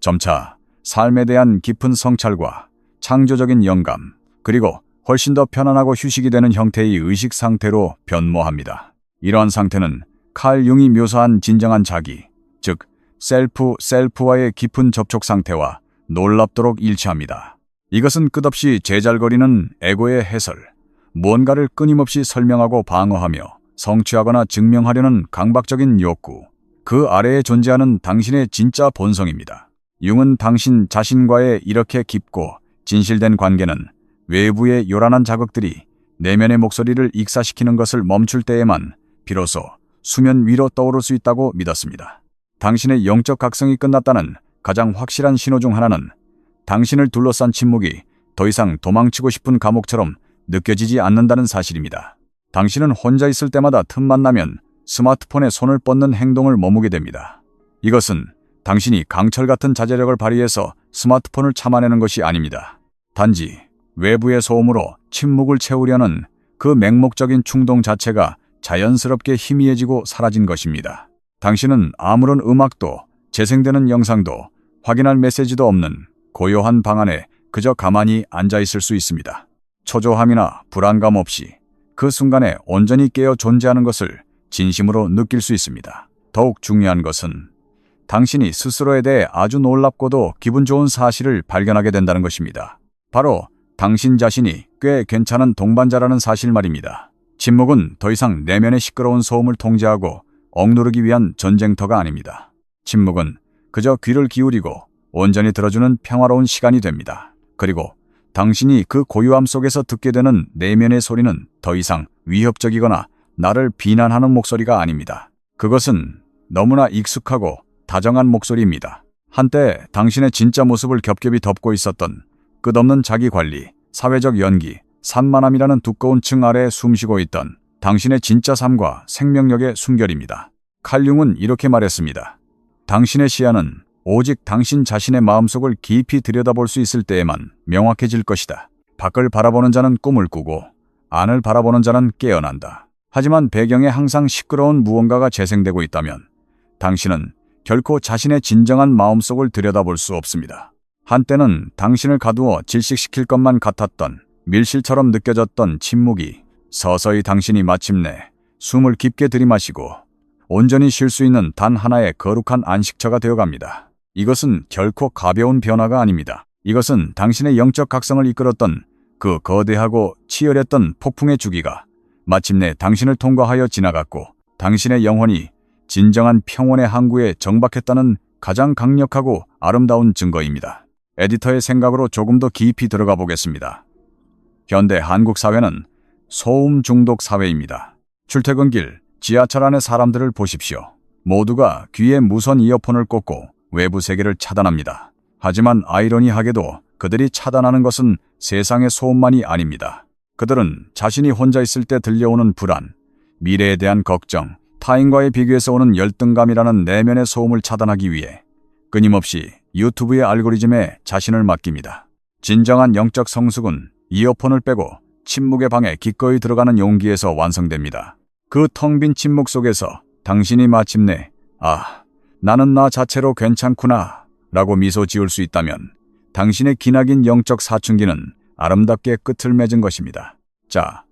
점차 삶에 대한 깊은 성찰과 창조적인 영감, 그리고 훨씬 더 편안하고 휴식이 되는 형태의 의식 상태로 변모합니다. 이러한 상태는 칼 융이 묘사한 진정한 자기, 즉 셀프와의 깊은 접촉 상태와 놀랍도록 일치합니다. 이것은 끝없이 제잘거리는 에고의 해설, 무언가를 끊임없이 설명하고 방어하며 성취하거나 증명하려는 강박적인 욕구, 그 아래에 존재하는 당신의 진짜 본성입니다. 융은 당신 자신과의 이렇게 깊고 진실된 관계는 외부의 요란한 자극들이 내면의 목소리를 익사시키는 것을 멈출 때에만 비로소 수면 위로 떠오를 수 있다고 믿었습니다. 당신의 영적 각성이 끝났다는 가장 확실한 신호 중 하나는 당신을 둘러싼 침묵이 더 이상 도망치고 싶은 감옥처럼 느껴지지 않는다는 사실입니다. 당신은 혼자 있을 때마다 틈만 나면 스마트폰에 손을 뻗는 행동을 머무게 됩니다. 이것은 당신이 강철 같은 자제력을 발휘해서 스마트폰을 참아내는 것이 아닙니다. 단지 외부의 소음으로 침묵을 채우려는 그 맹목적인 충동 자체가 자연스럽게 희미해지고 사라진 것입니다. 당신은 아무런 음악도 재생되는 영상도 확인할 메시지도 없는 고요한 방 안에 그저 가만히 앉아 있을 수 있습니다. 초조함이나 불안감 없이 그 순간에 온전히 깨어 존재하는 것을 진심으로 느낄 수 있습니다. 더욱 중요한 것은 당신이 스스로에 대해 아주 놀랍고도 기분 좋은 사실을 발견하게 된다는 것입니다. 바로 당신 자신이 꽤 괜찮은 동반자라는 사실 말입니다. 침묵은 더 이상 내면의 시끄러운 소음을 통제하고 억누르기 위한 전쟁터가 아닙니다. 침묵은 그저 귀를 기울이고 온전히 들어주는 평화로운 시간이 됩니다. 그리고 당신이 그 고요함 속에서 듣게 되는 내면의 소리는 더 이상 위협적이거나 나를 비난하는 목소리가 아닙니다. 그것은 너무나 익숙하고 다정한 목소리입니다. 한때 당신의 진짜 모습을 겹겹이 덮고 있었던 끝없는 자기관리, 사회적 연기, 산만함이라는 두꺼운 층 아래에 숨쉬고 있던 당신의 진짜 삶과 생명력의 순결입니다. 칼 융은 이렇게 말했습니다. 당신의 시야는 오직 당신 자신의 마음속을 깊이 들여다볼 수 있을 때에만 명확해질 것이다. 밖을 바라보는 자는 꿈을 꾸고 안을 바라보는 자는 깨어난다. 하지만 배경에 항상 시끄러운 무언가가 재생되고 있다면 당신은 결코 자신의 진정한 마음속을 들여다볼 수 없습니다. 한때는 당신을 가두어 질식시킬 것만 같았던 밀실처럼 느껴졌던 침묵이 서서히 당신이 마침내 숨을 깊게 들이마시고 온전히 쉴 수 있는 단 하나의 거룩한 안식처가 되어갑니다. 이것은 결코 가벼운 변화가 아닙니다. 이것은 당신의 영적 각성을 이끌었던 그 거대하고 치열했던 폭풍의 주기가 마침내 당신을 통과하여 지나갔고 당신의 영혼이 진정한 평온의 항구에 정박했다는 가장 강력하고 아름다운 증거입니다. 에디터의 생각으로 조금 더 깊이 들어가 보겠습니다. 현대 한국 사회는 소음 중독 사회입니다. 출퇴근길, 지하철 안의 사람들을 보십시오. 모두가 귀에 무선 이어폰을 꽂고 외부 세계를 차단합니다. 하지만 아이러니하게도 그들이 차단하는 것은 세상의 소음만이 아닙니다. 그들은 자신이 혼자 있을 때 들려오는 불안, 미래에 대한 걱정, 타인과의 비교에서 오는 열등감이라는 내면의 소음을 차단하기 위해 끊임없이 유튜브의 알고리즘에 자신을 맡깁니다. 진정한 영적 성숙은 이어폰을 빼고 침묵의 방에 기꺼이 들어가는 용기에서 완성됩니다. 그 텅 빈 침묵 속에서 당신이 마침내 나는 나 자체로 괜찮구나 라고 미소 지을 수 있다면 당신의 기나긴 영적 사춘기는 아름답게 끝을 맺은 것입니다. 자,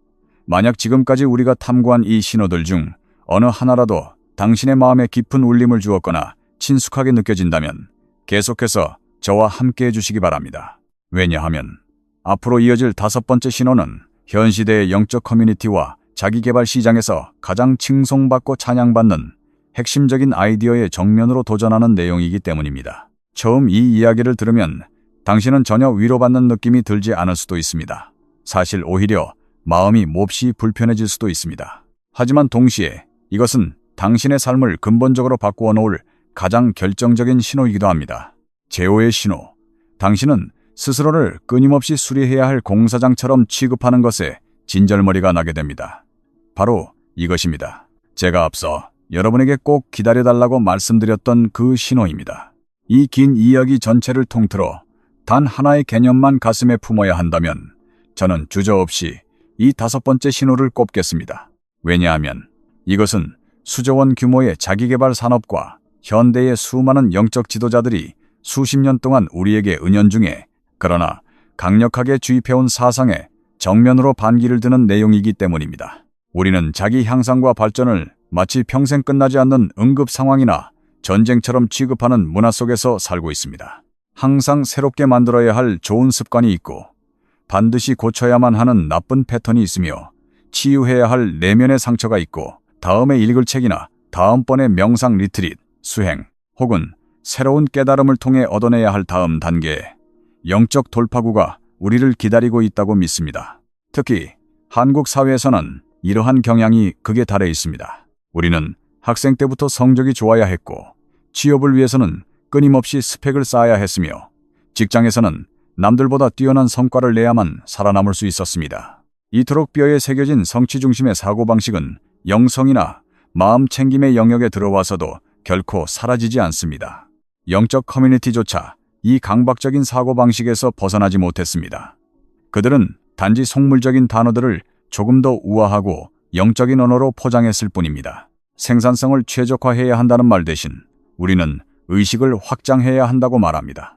만약 지금까지 우리가 탐구한 이 신호들 중 어느 하나라도 당신의 마음에 깊은 울림을 주었거나 친숙하게 느껴진다면 계속해서 저와 함께 해주시기 바랍니다. 왜냐하면 앞으로 이어질 5번째 신호는 현 시대의 영적 커뮤니티와 자기개발 시장에서 가장 칭송받고 찬양받는 핵심적인 아이디어의 정면으로 도전하는 내용이기 때문입니다. 처음 이 이야기를 들으면 당신은 전혀 위로받는 느낌이 들지 않을 수도 있습니다. 사실 오히려 마음이 몹시 불편해질 수도 있습니다. 하지만 동시에 이것은 당신의 삶을 근본적으로 바꾸어 놓을 가장 결정적인 신호이기도 합니다. 제오의 신호. 당신은 스스로를 끊임없이 수리해야 할 공사장처럼 취급하는 것에 진절머리가 나게 됩니다. 바로 이것입니다. 제가 앞서 여러분에게 꼭 기다려달라고 말씀드렸던 그 신호입니다. 이 긴 이야기 전체를 통틀어 단 하나의 개념만 가슴에 품어야 한다면 저는 주저없이 이 5번째 신호를 꼽겠습니다. 왜냐하면 이것은 수조원 규모의 자기개발 산업과 현대의 수많은 영적 지도자들이 수십 년 동안 우리에게 은연중에 그러나 강력하게 주입해온 사상에 정면으로 반기를 드는 내용이기 때문입니다. 우리는 자기 향상과 발전을 마치 평생 끝나지 않는 응급 상황이나 전쟁처럼 취급하는 문화 속에서 살고 있습니다. 항상 새롭게 만들어야 할 좋은 습관이 있고 반드시 고쳐야만 하는 나쁜 패턴이 있으며 치유해야 할 내면의 상처가 있고 다음에 읽을 책이나 다음번의 명상 리트릿, 수행 혹은 새로운 깨달음을 통해 얻어내야 할 다음 단계의 영적 돌파구가 우리를 기다리고 있다고 믿습니다. 특히 한국 사회에서는 이러한 경향이 극에 달해 있습니다. 우리는 학생 때부터 성적이 좋아야 했고 취업을 위해서는 끊임없이 스펙을 쌓아야 했으며 직장에서는 남들보다 뛰어난 성과를 내야만 살아남을 수 있었습니다. 이토록 뼈에 새겨진 성취 중심의 사고방식은 영성이나 마음 챙김의 영역에 들어와서도 결코 사라지지 않습니다. 영적 커뮤니티조차 이 강박적인 사고방식에서 벗어나지 못했습니다. 그들은 단지 속물적인 단어들을 조금 더 우아하고 영적인 언어로 포장했을 뿐입니다. 생산성을 최적화해야 한다는 말 대신 우리는 의식을 확장해야 한다고 말합니다.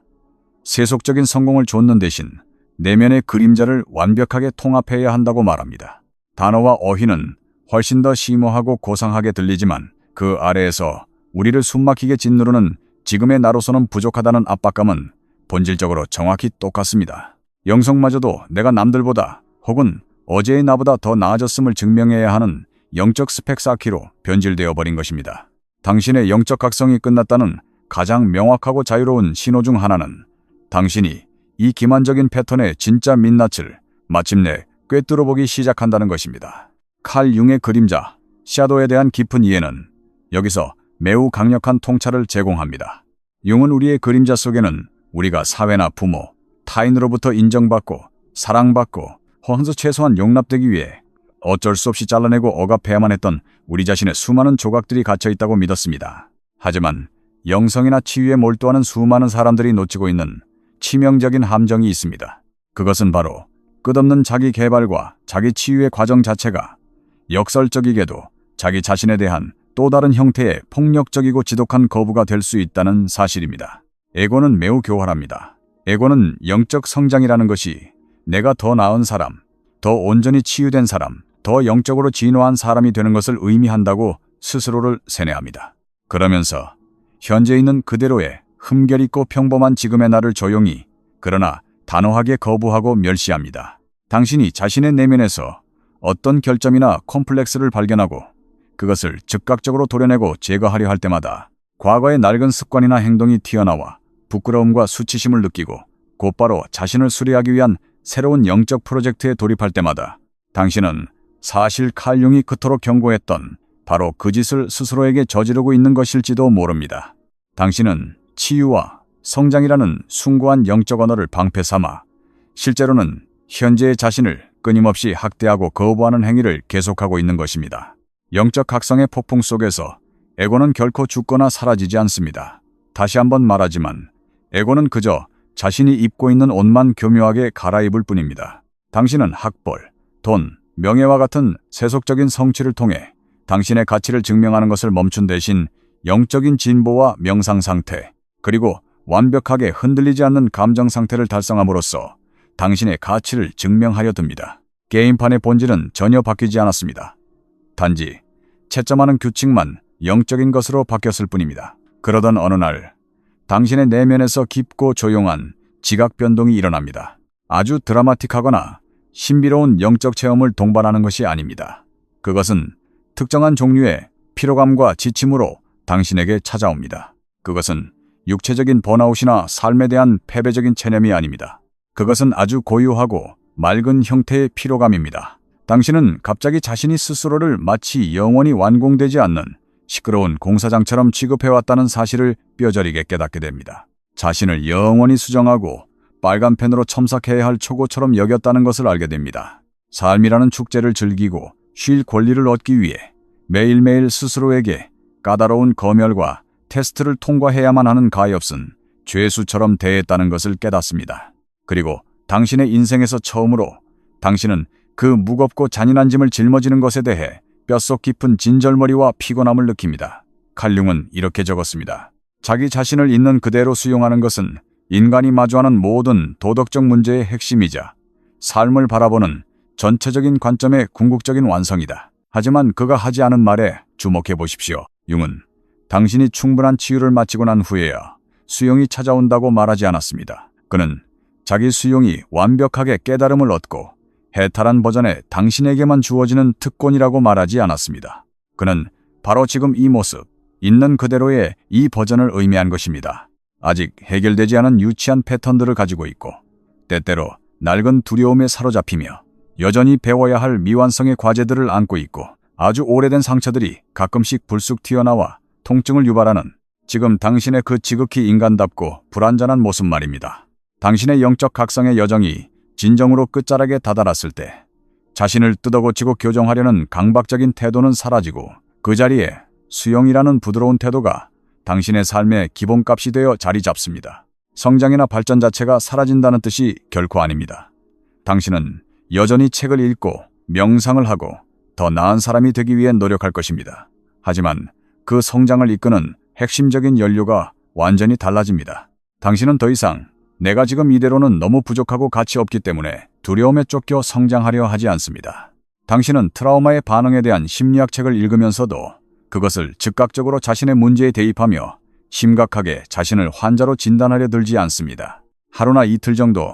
세속적인 성공을 좇는 대신 내면의 그림자를 완벽하게 통합해야 한다고 말합니다. 단어와 어휘는 훨씬 더 심오하고 고상하게 들리지만 그 아래에서 우리를 숨막히게 짓누르는 지금의 나로서는 부족하다는 압박감은 본질적으로 정확히 똑같습니다. 영성마저도 내가 남들보다 혹은 어제의 나보다 더 나아졌음을 증명해야 하는 영적 스펙 쌓기로 변질되어 버린 것입니다. 당신의 영적 각성이 끝났다는 가장 명확하고 자유로운 신호 중 하나는 당신이 이 기만적인 패턴의 진짜 민낯을 마침내 꿰뚫어보기 시작한다는 것입니다. 칼 융의 그림자, 샤도에 대한 깊은 이해는 여기서 매우 강력한 통찰을 제공합니다. 융은 우리의 그림자 속에는 우리가 사회나 부모, 타인으로부터 인정받고 사랑받고 혹은 최소한 용납되기 위해 어쩔 수 없이 잘라내고 억압해야만 했던 우리 자신의 수많은 조각들이 갇혀 있다고 믿었습니다. 하지만 영성이나 치유에 몰두하는 수많은 사람들이 놓치고 있는 치명적인 함정이 있습니다. 그것은 바로 끝없는 자기 개발과 자기 치유의 과정 자체가 역설적이게도 자기 자신에 대한 또 다른 형태의 폭력적이고 지독한 거부가 될 수 있다는 사실입니다. 에고는 매우 교활합니다. 에고는 영적 성장이라는 것이 내가 더 나은 사람, 더 온전히 치유된 사람, 더 영적으로 진화한 사람이 되는 것을 의미한다고 스스로를 세뇌합니다. 그러면서 현재 있는 그대로의 흠결 있고 평범한 지금의 나를 조용히 그러나 단호하게 거부하고 멸시합니다. 당신이 자신의 내면에서 어떤 결점이나 콤플렉스를 발견하고 그것을 즉각적으로 도려내고 제거하려 할 때마다 과거의 낡은 습관이나 행동이 튀어나와 부끄러움과 수치심을 느끼고 곧바로 자신을 수리하기 위한 새로운 영적 프로젝트에 돌입할 때마다 당신은 사실 칼 융이 그토록 경고했던 바로 그 짓을 스스로에게 저지르고 있는 것일지도 모릅니다. 당신은 치유와 성장이라는 숭고한 영적 언어를 방패 삼아 실제로는 현재의 자신을 끊임없이 학대하고 거부하는 행위를 계속하고 있는 것입니다. 영적 각성의 폭풍 속에서 에고는 결코 죽거나 사라지지 않습니다. 다시 한번 말하지만 에고는 그저 자신이 입고 있는 옷만 교묘하게 갈아입을 뿐입니다. 당신은 학벌, 돈, 명예와 같은 세속적인 성취를 통해 당신의 가치를 증명하는 것을 멈춘 대신 영적인 진보와 명상 상태, 그리고 완벽하게 흔들리지 않는 감정 상태를 달성함으로써 당신의 가치를 증명하려 듭니다. 게임판의 본질은 전혀 바뀌지 않았습니다. 단지 채점하는 규칙만 영적인 것으로 바뀌었을 뿐입니다. 그러던 어느 날 당신의 내면에서 깊고 조용한 지각 변동이 일어납니다. 아주 드라마틱하거나 신비로운 영적 체험을 동반하는 것이 아닙니다. 그것은 특정한 종류의 피로감과 지침으로 당신에게 찾아옵니다. 그것은 육체적인 번아웃이나 삶에 대한 패배적인 체념이 아닙니다. 그것은 아주 고유하고 맑은 형태의 피로감입니다. 당신은 갑자기 자신이 스스로를 마치 영원히 완공되지 않는 시끄러운 공사장처럼 취급해왔다는 사실을 뼈저리게 깨닫게 됩니다. 자신을 영원히 수정하고 빨간 펜으로 첨삭해야 할 초고처럼 여겼다는 것을 알게 됩니다. 삶이라는 축제를 즐기고 쉴 권리를 얻기 위해 매일매일 스스로에게 까다로운 검열과 테스트를 통과해야만 하는 가엾은 죄수처럼 대했다는 것을 깨닫습니다. 그리고 당신의 인생에서 처음으로 당신은 그 무겁고 잔인한 짐을 짊어지는 것에 대해 뼛속 깊은 진절머리와 피곤함을 느낍니다. 칼 융은 이렇게 적었습니다. 자기 자신을 있는 그대로 수용하는 것은 인간이 마주하는 모든 도덕적 문제의 핵심이자 삶을 바라보는 전체적인 관점의 궁극적인 완성이다. 하지만 그가 하지 않은 말에 주목해 보십시오. 융은 당신이 충분한 치유를 마치고 난 후에야 수용이 찾아온다고 말하지 않았습니다. 그는 자기 수용이 완벽하게 깨달음을 얻고 해탈한 버전의 당신에게만 주어지는 특권이라고 말하지 않았습니다. 그는 바로 지금 이 모습, 있는 그대로의 이 버전을 의미한 것입니다. 아직 해결되지 않은 유치한 패턴들을 가지고 있고 때때로 낡은 두려움에 사로잡히며 여전히 배워야 할 미완성의 과제들을 안고 있고 아주 오래된 상처들이 가끔씩 불쑥 튀어나와 통증을 유발하는 지금 당신의 그 지극히 인간답고 불완전한 모습 말입니다. 당신의 영적 각성의 여정이 진정으로 끝자락에 다다랐을 때 자신을 뜯어고치고 교정하려는 강박적인 태도는 사라지고 그 자리에 수용이라는 부드러운 태도가 당신의 삶의 기본값이 되어 자리 잡습니다. 성장이나 발전 자체가 사라진다는 뜻이 결코 아닙니다. 당신은 여전히 책을 읽고 명상을 하고 더 나은 사람이 되기 위해 노력할 것입니다. 하지만 그 성장을 이끄는 핵심적인 연료가 완전히 달라집니다. 당신은 더 이상 내가 지금 이대로는 너무 부족하고 가치 없기 때문에 두려움에 쫓겨 성장하려 하지 않습니다. 당신은 트라우마의 반응에 대한 심리학 책을 읽으면서도 그것을 즉각적으로 자신의 문제에 대입하며 심각하게 자신을 환자로 진단하려 들지 않습니다. 하루나 이틀 정도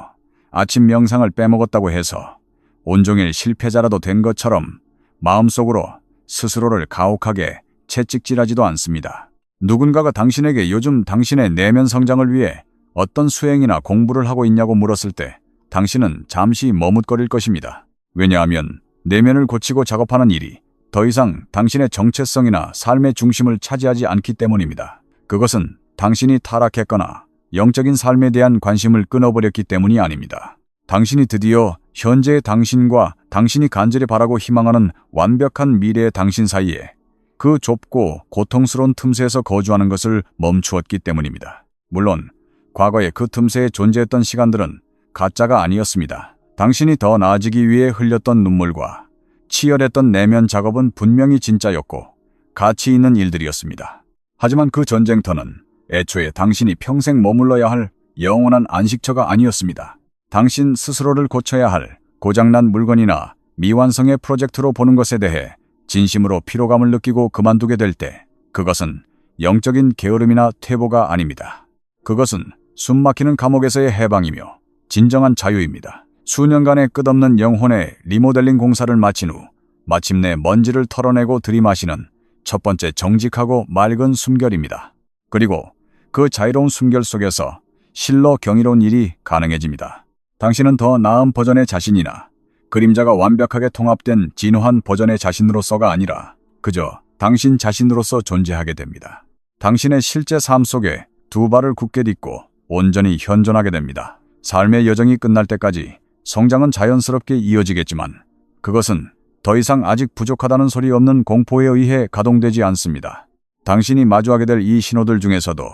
아침 명상을 빼먹었다고 해서 온종일 실패자라도 된 것처럼 마음속으로 스스로를 가혹하게 채찍질하지도 않습니다. 누군가가 당신에게 요즘 당신의 내면 성장을 위해 어떤 수행이나 공부를 하고 있냐고 물었을 때 당신은 잠시 머뭇거릴 것입니다. 왜냐하면 내면을 고치고 작업하는 일이 더 이상 당신의 정체성이나 삶의 중심을 차지하지 않기 때문입니다. 그것은 당신이 타락했거나 영적인 삶에 대한 관심을 끊어버렸기 때문이 아닙니다. 당신이 드디어 현재의 당신과 당신이 간절히 바라고 희망하는 완벽한 미래의 당신 사이에 그 좁고 고통스러운 틈새에서 거주하는 것을 멈추었기 때문입니다. 물론 과거에 그 틈새에 존재했던 시간들은 가짜가 아니었습니다. 당신이 더 나아지기 위해 흘렸던 눈물과 치열했던 내면 작업은 분명히 진짜였고 가치 있는 일들이었습니다. 하지만 그 전쟁터는 애초에 당신이 평생 머물러야 할 영원한 안식처가 아니었습니다. 당신 스스로를 고쳐야 할 고장난 물건이나 미완성의 프로젝트로 보는 것에 대해 진심으로 피로감을 느끼고 그만두게 될 때 그것은 영적인 게으름이나 퇴보가 아닙니다. 그것은 숨막히는 감옥에서의 해방이며 진정한 자유입니다. 수년간의 끝없는 영혼의 리모델링 공사를 마친 후 마침내 먼지를 털어내고 들이마시는 첫 번째 정직하고 맑은 숨결입니다. 그리고 그 자유로운 숨결 속에서 실로 경이로운 일이 가능해집니다. 당신은 더 나은 버전의 자신이나 그림자가 완벽하게 통합된 진화한 버전의 자신으로서가 아니라 그저 당신 자신으로서 존재하게 됩니다. 당신의 실제 삶 속에 두 발을 굳게 딛고 온전히 현존하게 됩니다. 삶의 여정이 끝날 때까지 성장은 자연스럽게 이어지겠지만 그것은 더 이상 아직 부족하다는 소리 없는 공포에 의해 가동되지 않습니다. 당신이 마주하게 될 이 신호들 중에서도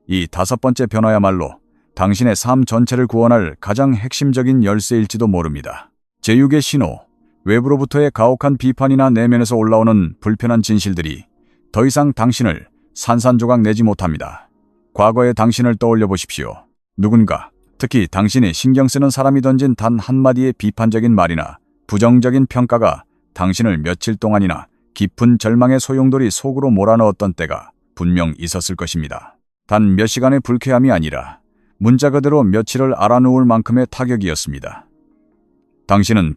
이 다섯 번째 변화야말로 당신의 삶 전체를 구원할 가장 핵심적인 열쇠일지도 모릅니다. 제6의 신호, 외부로부터의 가혹한 비판이나 내면에서 올라오는 불편한 진실들이 더 이상 당신을 산산조각 내지 못합니다. 과거의 당신을 떠올려 보십시오. 누군가, 특히 당신이 신경 쓰는 사람이 던진 단 한마디의 비판적인 말이나 부정적인 평가가 당신을 며칠 동안이나 깊은 절망의 소용돌이 속으로 몰아넣었던 때가 분명 있었을 것입니다. 단 몇 시간의 불쾌함이 아니라 문자 그대로 며칠을 알아누울 만큼의 타격이었습니다. 당신은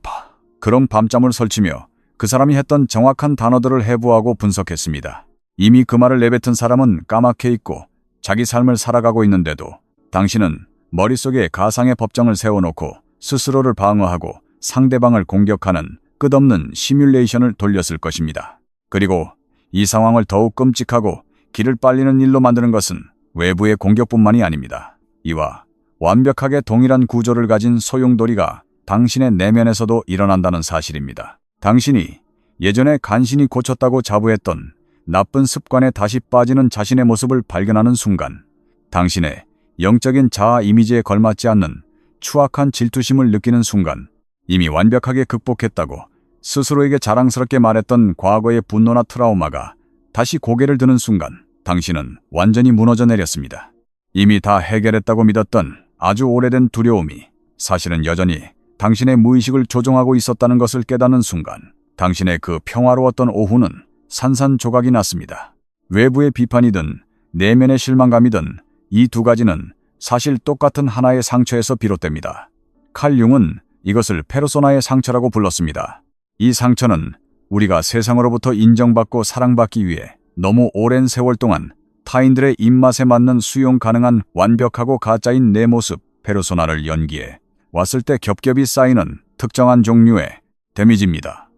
그런 밤잠을 설치며 그 사람이 했던 정확한 단어들을 해부하고 분석했습니다. 이미 그 말을 내뱉은 사람은 까맣게 잊고 자기 삶을 살아가고 있는데도 당신은 머릿속에 가상의 법정을 세워놓고 스스로를 방어하고 상대방을 공격하는 끝없는 시뮬레이션을 돌렸을 것입니다. 그리고 이 상황을 더욱 끔찍하고 길을 빨리는 일로 만드는 것은 외부의 공격뿐만이 아닙니다. 이와 완벽하게 동일한 구조를 가진 소용돌이가 당신의 내면에서도 일어난다는 사실입니다. 당신이 예전에 간신히 고쳤다고 자부했던 나쁜 습관에 다시 빠지는 자신의 모습을 발견하는 순간 당신의 영적인 자아 이미지에 걸맞지 않는 추악한 질투심을 느끼는 순간 이미 완벽하게 극복했다고 스스로에게 자랑스럽게 말했던 과거의 분노나 트라우마가 다시 고개를 드는 순간 당신은 완전히 무너져 내렸습니다. 이미 다 해결했다고 믿었던 아주 오래된 두려움이 사실은 여전히 당신의 무의식을 조종하고 있었다는 것을 깨닫는 순간 당신의 그 평화로웠던 오후는 산산조각이 났습니다. 외부의 비판이든 내면의 실망감이든 이 두 가지는 사실 똑같은 하나의 상처에서 비롯됩니다. 칼 융은 이것을 페르소나의 상처라고 불렀습니다. 이 상처는 우리가 세상으로부터 인정받고 사랑받기 위해 너무 오랜 세월 동안 타인들의 입맛에 맞는 수용 가능한 완벽하고 가짜인 내 모습, 페르소나를 연기해 왔을 때 겹겹이 쌓이는 특정한 종류의 데미지입니다.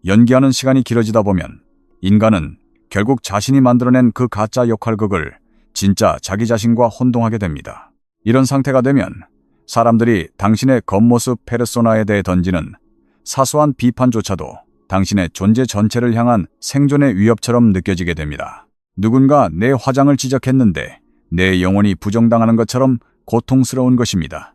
연기하는 시간이 길어지다 보면 인간은 결국 자신이 만들어낸 그 가짜 역할극을 진짜 자기 자신과 혼동하게 됩니다. 이런 상태가 되면 사람들이 당신의 겉모습 페르소나에 대해 던지는 사소한 비판조차도 당신의 존재 전체를 향한 생존의 위협처럼 느껴지게 됩니다. 누군가 내 화장을 지적했는데 내 영혼이 부정당하는 것처럼 고통스러운 것입니다.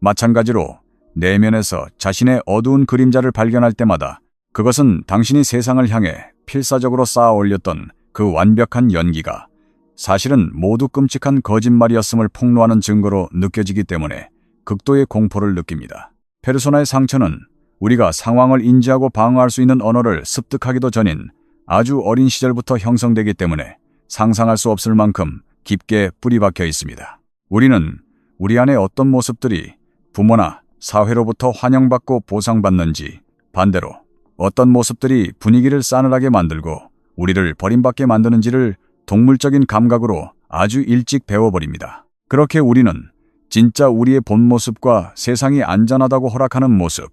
마찬가지로 내면에서 자신의 어두운 그림자를 발견할 때마다 그것은 당신이 세상을 향해 필사적으로 쌓아 올렸던 그 완벽한 연기가 사실은 모두 끔찍한 거짓말이었음을 폭로하는 증거로 느껴지기 때문에 극도의 공포를 느낍니다. 페르소나의 상처는 우리가 상황을 인지하고 방어할 수 있는 언어를 습득하기도 전인 아주 어린 시절부터 형성되기 때문에 상상할 수 없을 만큼 깊게 뿌리박혀 있습니다. 우리는 우리 안에 어떤 모습들이 부모나 사회로부터 환영받고 보상받는지, 반대로 어떤 모습들이 분위기를 싸늘하게 만들고 우리를 버림받게 만드는지를 동물적인 감각으로 아주 일찍 배워버립니다. 그렇게 우리는 진짜 우리의 본 모습과 세상이 안전하다고 허락하는 모습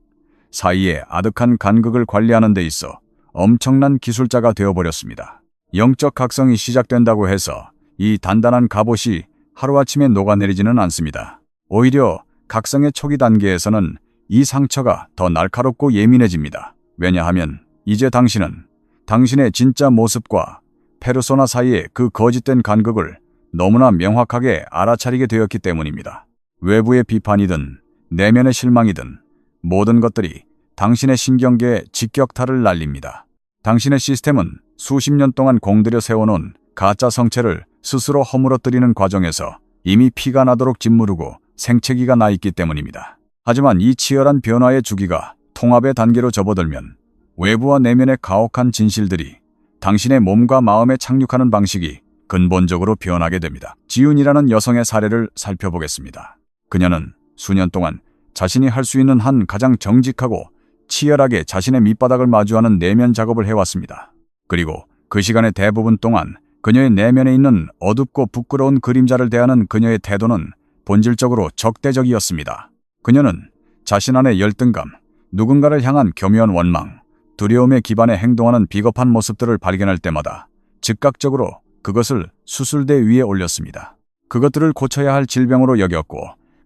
사이에 아득한 간극을 관리하는 데 있어 엄청난 기술자가 되어버렸습니다. 영적 각성이 시작된다고 해서 이 단단한 갑옷이 하루아침에 녹아내리지는 않습니다. 오히려 각성의 초기 단계에서는 이 상처가 더 날카롭고 예민해집니다. 왜냐하면 이제 당신은 당신의 진짜 모습과 페르소나 사이의 그 거짓된 간극을 너무나 명확하게 알아차리게 되었기 때문입니다. 외부의 비판이든 내면의 실망이든 모든 것들이 당신의 신경계에 직격탄을 날립니다. 당신의 시스템은 수십 년 동안 공들여 세워놓은 가짜 성체를 스스로 허물어뜨리는 과정에서 이미 피가 나도록 짓무르고 생채기가 나 있기 때문입니다. 하지만 이 치열한 변화의 주기가 통합의 단계로 접어들면 외부와 내면의 가혹한 진실들이 당신의 몸과 마음에 착륙하는 방식이 근본적으로 변하게 됩니다. 지윤이라는 여성의 사례를 살펴보겠습니다. 그녀는 수년 동안 자신이 할 수 있는 한 가장 정직하고 치열하게 자신의 밑바닥을 마주하는 내면 작업을 해왔습니다. 그리고 그 시간의 대부분 동안 그녀의 내면에 있는 어둡고 부끄러운 그림자를 대하는 그녀의 태도는 본질적으로 적대적이었습니다. 그녀는 자신 안의 열등감, 누군가를 향한 교묘한 원망, 두려움에 기반해 행동하는 비겁한 모습들을 발견할 때마다 즉각적으로 그것을 수술대 위에 올렸습니다. 그것들을 고쳐야 할 질병으로 여겼고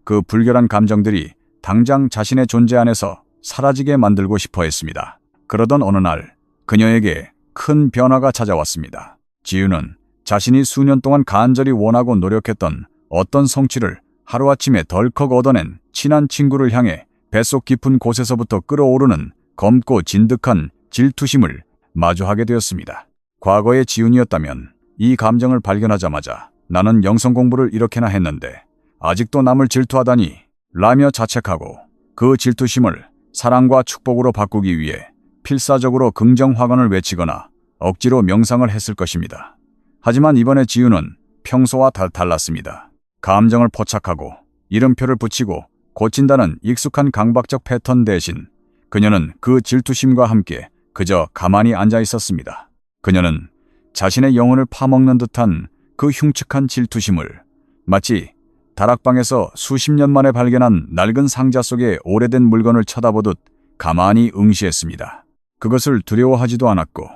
그 불결한 감정들이 당장 자신의 존재 안에서 사라지게 만들고 싶어 했습니다. 그러던 어느 날 그녀에게 큰 변화가 찾아왔습니다. 지윤은 자신이 수년 동안 간절히 원하고 노력했던 어떤 성취를 하루아침에 덜컥 얻어낸 친한 친구를 향해 뱃속 깊은 곳에서부터 끓어오르는 검고 진득한 질투심을 마주하게 되었습니다. 과거의 지윤이었다면 이 감정을 발견하자마자 나는 영성 공부를 이렇게나 했는데 아직도 남을 질투하다니 라며 자책하고 그 질투심을 사랑과 축복으로 바꾸기 위해 필사적으로 긍정 화관을 외치거나 억지로 명상을 했을 것입니다. 하지만 이번에 지윤은 평소와 달랐습니다. 감정을 포착하고 이름표를 붙이고 고친다는 익숙한 강박적 패턴 대신 그녀는 그 질투심과 함께 그저 가만히 앉아 있었습니다. 그녀는 자신의 영혼을 파먹는 듯한 그 흉측한 질투심을 마치 다락방에서 수십 년 만에 발견한 낡은 상자 속의 오래된 물건을 쳐다보듯 가만히 응시했습니다. 그것을 두려워하지도 않았고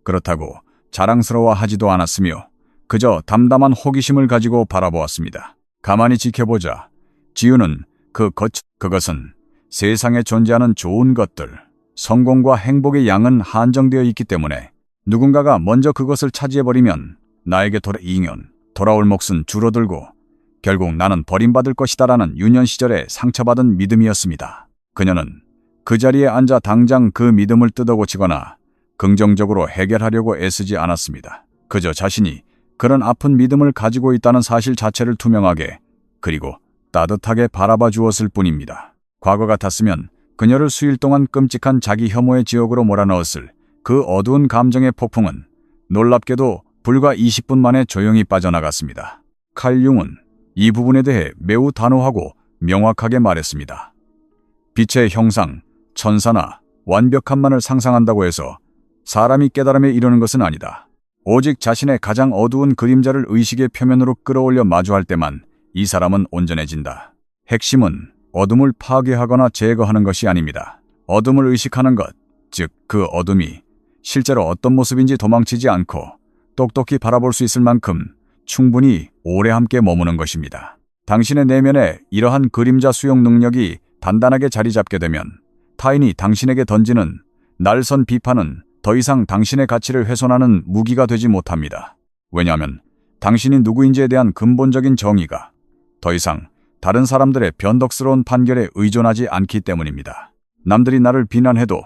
그렇다고 자랑스러워하지도 않았으며 그저 담담한 호기심을 가지고 바라보았습니다. 가만히 지켜보자 지윤은 그것은 세상에 존재하는 좋은 것들, 성공과 행복의 양은 한정되어 있기 때문에 누군가가 먼저 그것을 차지해버리면 나에게 돌아올 몫은 줄어들고 결국 나는 버림받을 것이다라는 유년 시절의 상처받은 믿음이었습니다. 그녀는 그 자리에 앉아 당장 그 믿음을 뜯어고치거나 긍정적으로 해결하려고 애쓰지 않았습니다. 그저 자신이 그런 아픈 믿음을 가지고 있다는 사실 자체를 투명하게 그리고 따뜻하게 바라봐 주었을 뿐입니다. 과거 같았으면 그녀를 수일 동안 끔찍한 자기 혐오의 지옥으로 몰아넣었을 그 어두운 감정의 폭풍은 놀랍게도 불과 20분 만에 조용히 빠져나갔습니다. 칼 융은 이 부분에 대해 매우 단호하고 명확하게 말했습니다. 빛의 형상, 천사나 완벽함만을 상상한다고 해서 사람이 깨달음에 이르는 것은 아니다. 오직 자신의 가장 어두운 그림자를 의식의 표면으로 끌어올려 마주할 때만 이 사람은 온전해진다. 핵심은 어둠을 파괴하거나 제거하는 것이 아닙니다. 어둠을 의식하는 것, 즉 그 어둠이 실제로 어떤 모습인지 도망치지 않고 똑똑히 바라볼 수 있을 만큼 충분히 오래 함께 머무는 것입니다. 당신의 내면에 이러한 그림자 수용 능력이 단단하게 자리 잡게 되면 타인이 당신에게 던지는 날선 비판은 더 이상 당신의 가치를 훼손하는 무기가 되지 못합니다. 왜냐하면 당신이 누구인지에 대한 근본적인 정의가 더 이상 다른 사람들의 변덕스러운 판결에 의존하지 않기 때문입니다. 남들이 나를 비난해도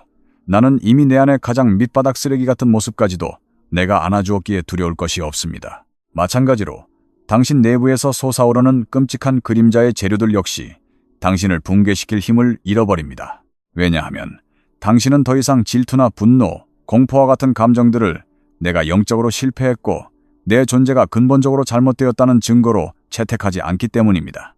나는 이미 내 안의 가장 밑바닥 쓰레기 같은 모습까지도 내가 안아주었기에 두려울 것이 없습니다. 마찬가지로 당신 내부에서 솟아오르는 끔찍한 그림자의 재료들 역시 당신을 붕괴시킬 힘을 잃어버립니다. 왜냐하면 당신은 더 이상 질투나 분노, 공포와 같은 감정들을 내가 영적으로 실패했고 내 존재가 근본적으로 잘못되었다는 증거로 채택하지 않기 때문입니다.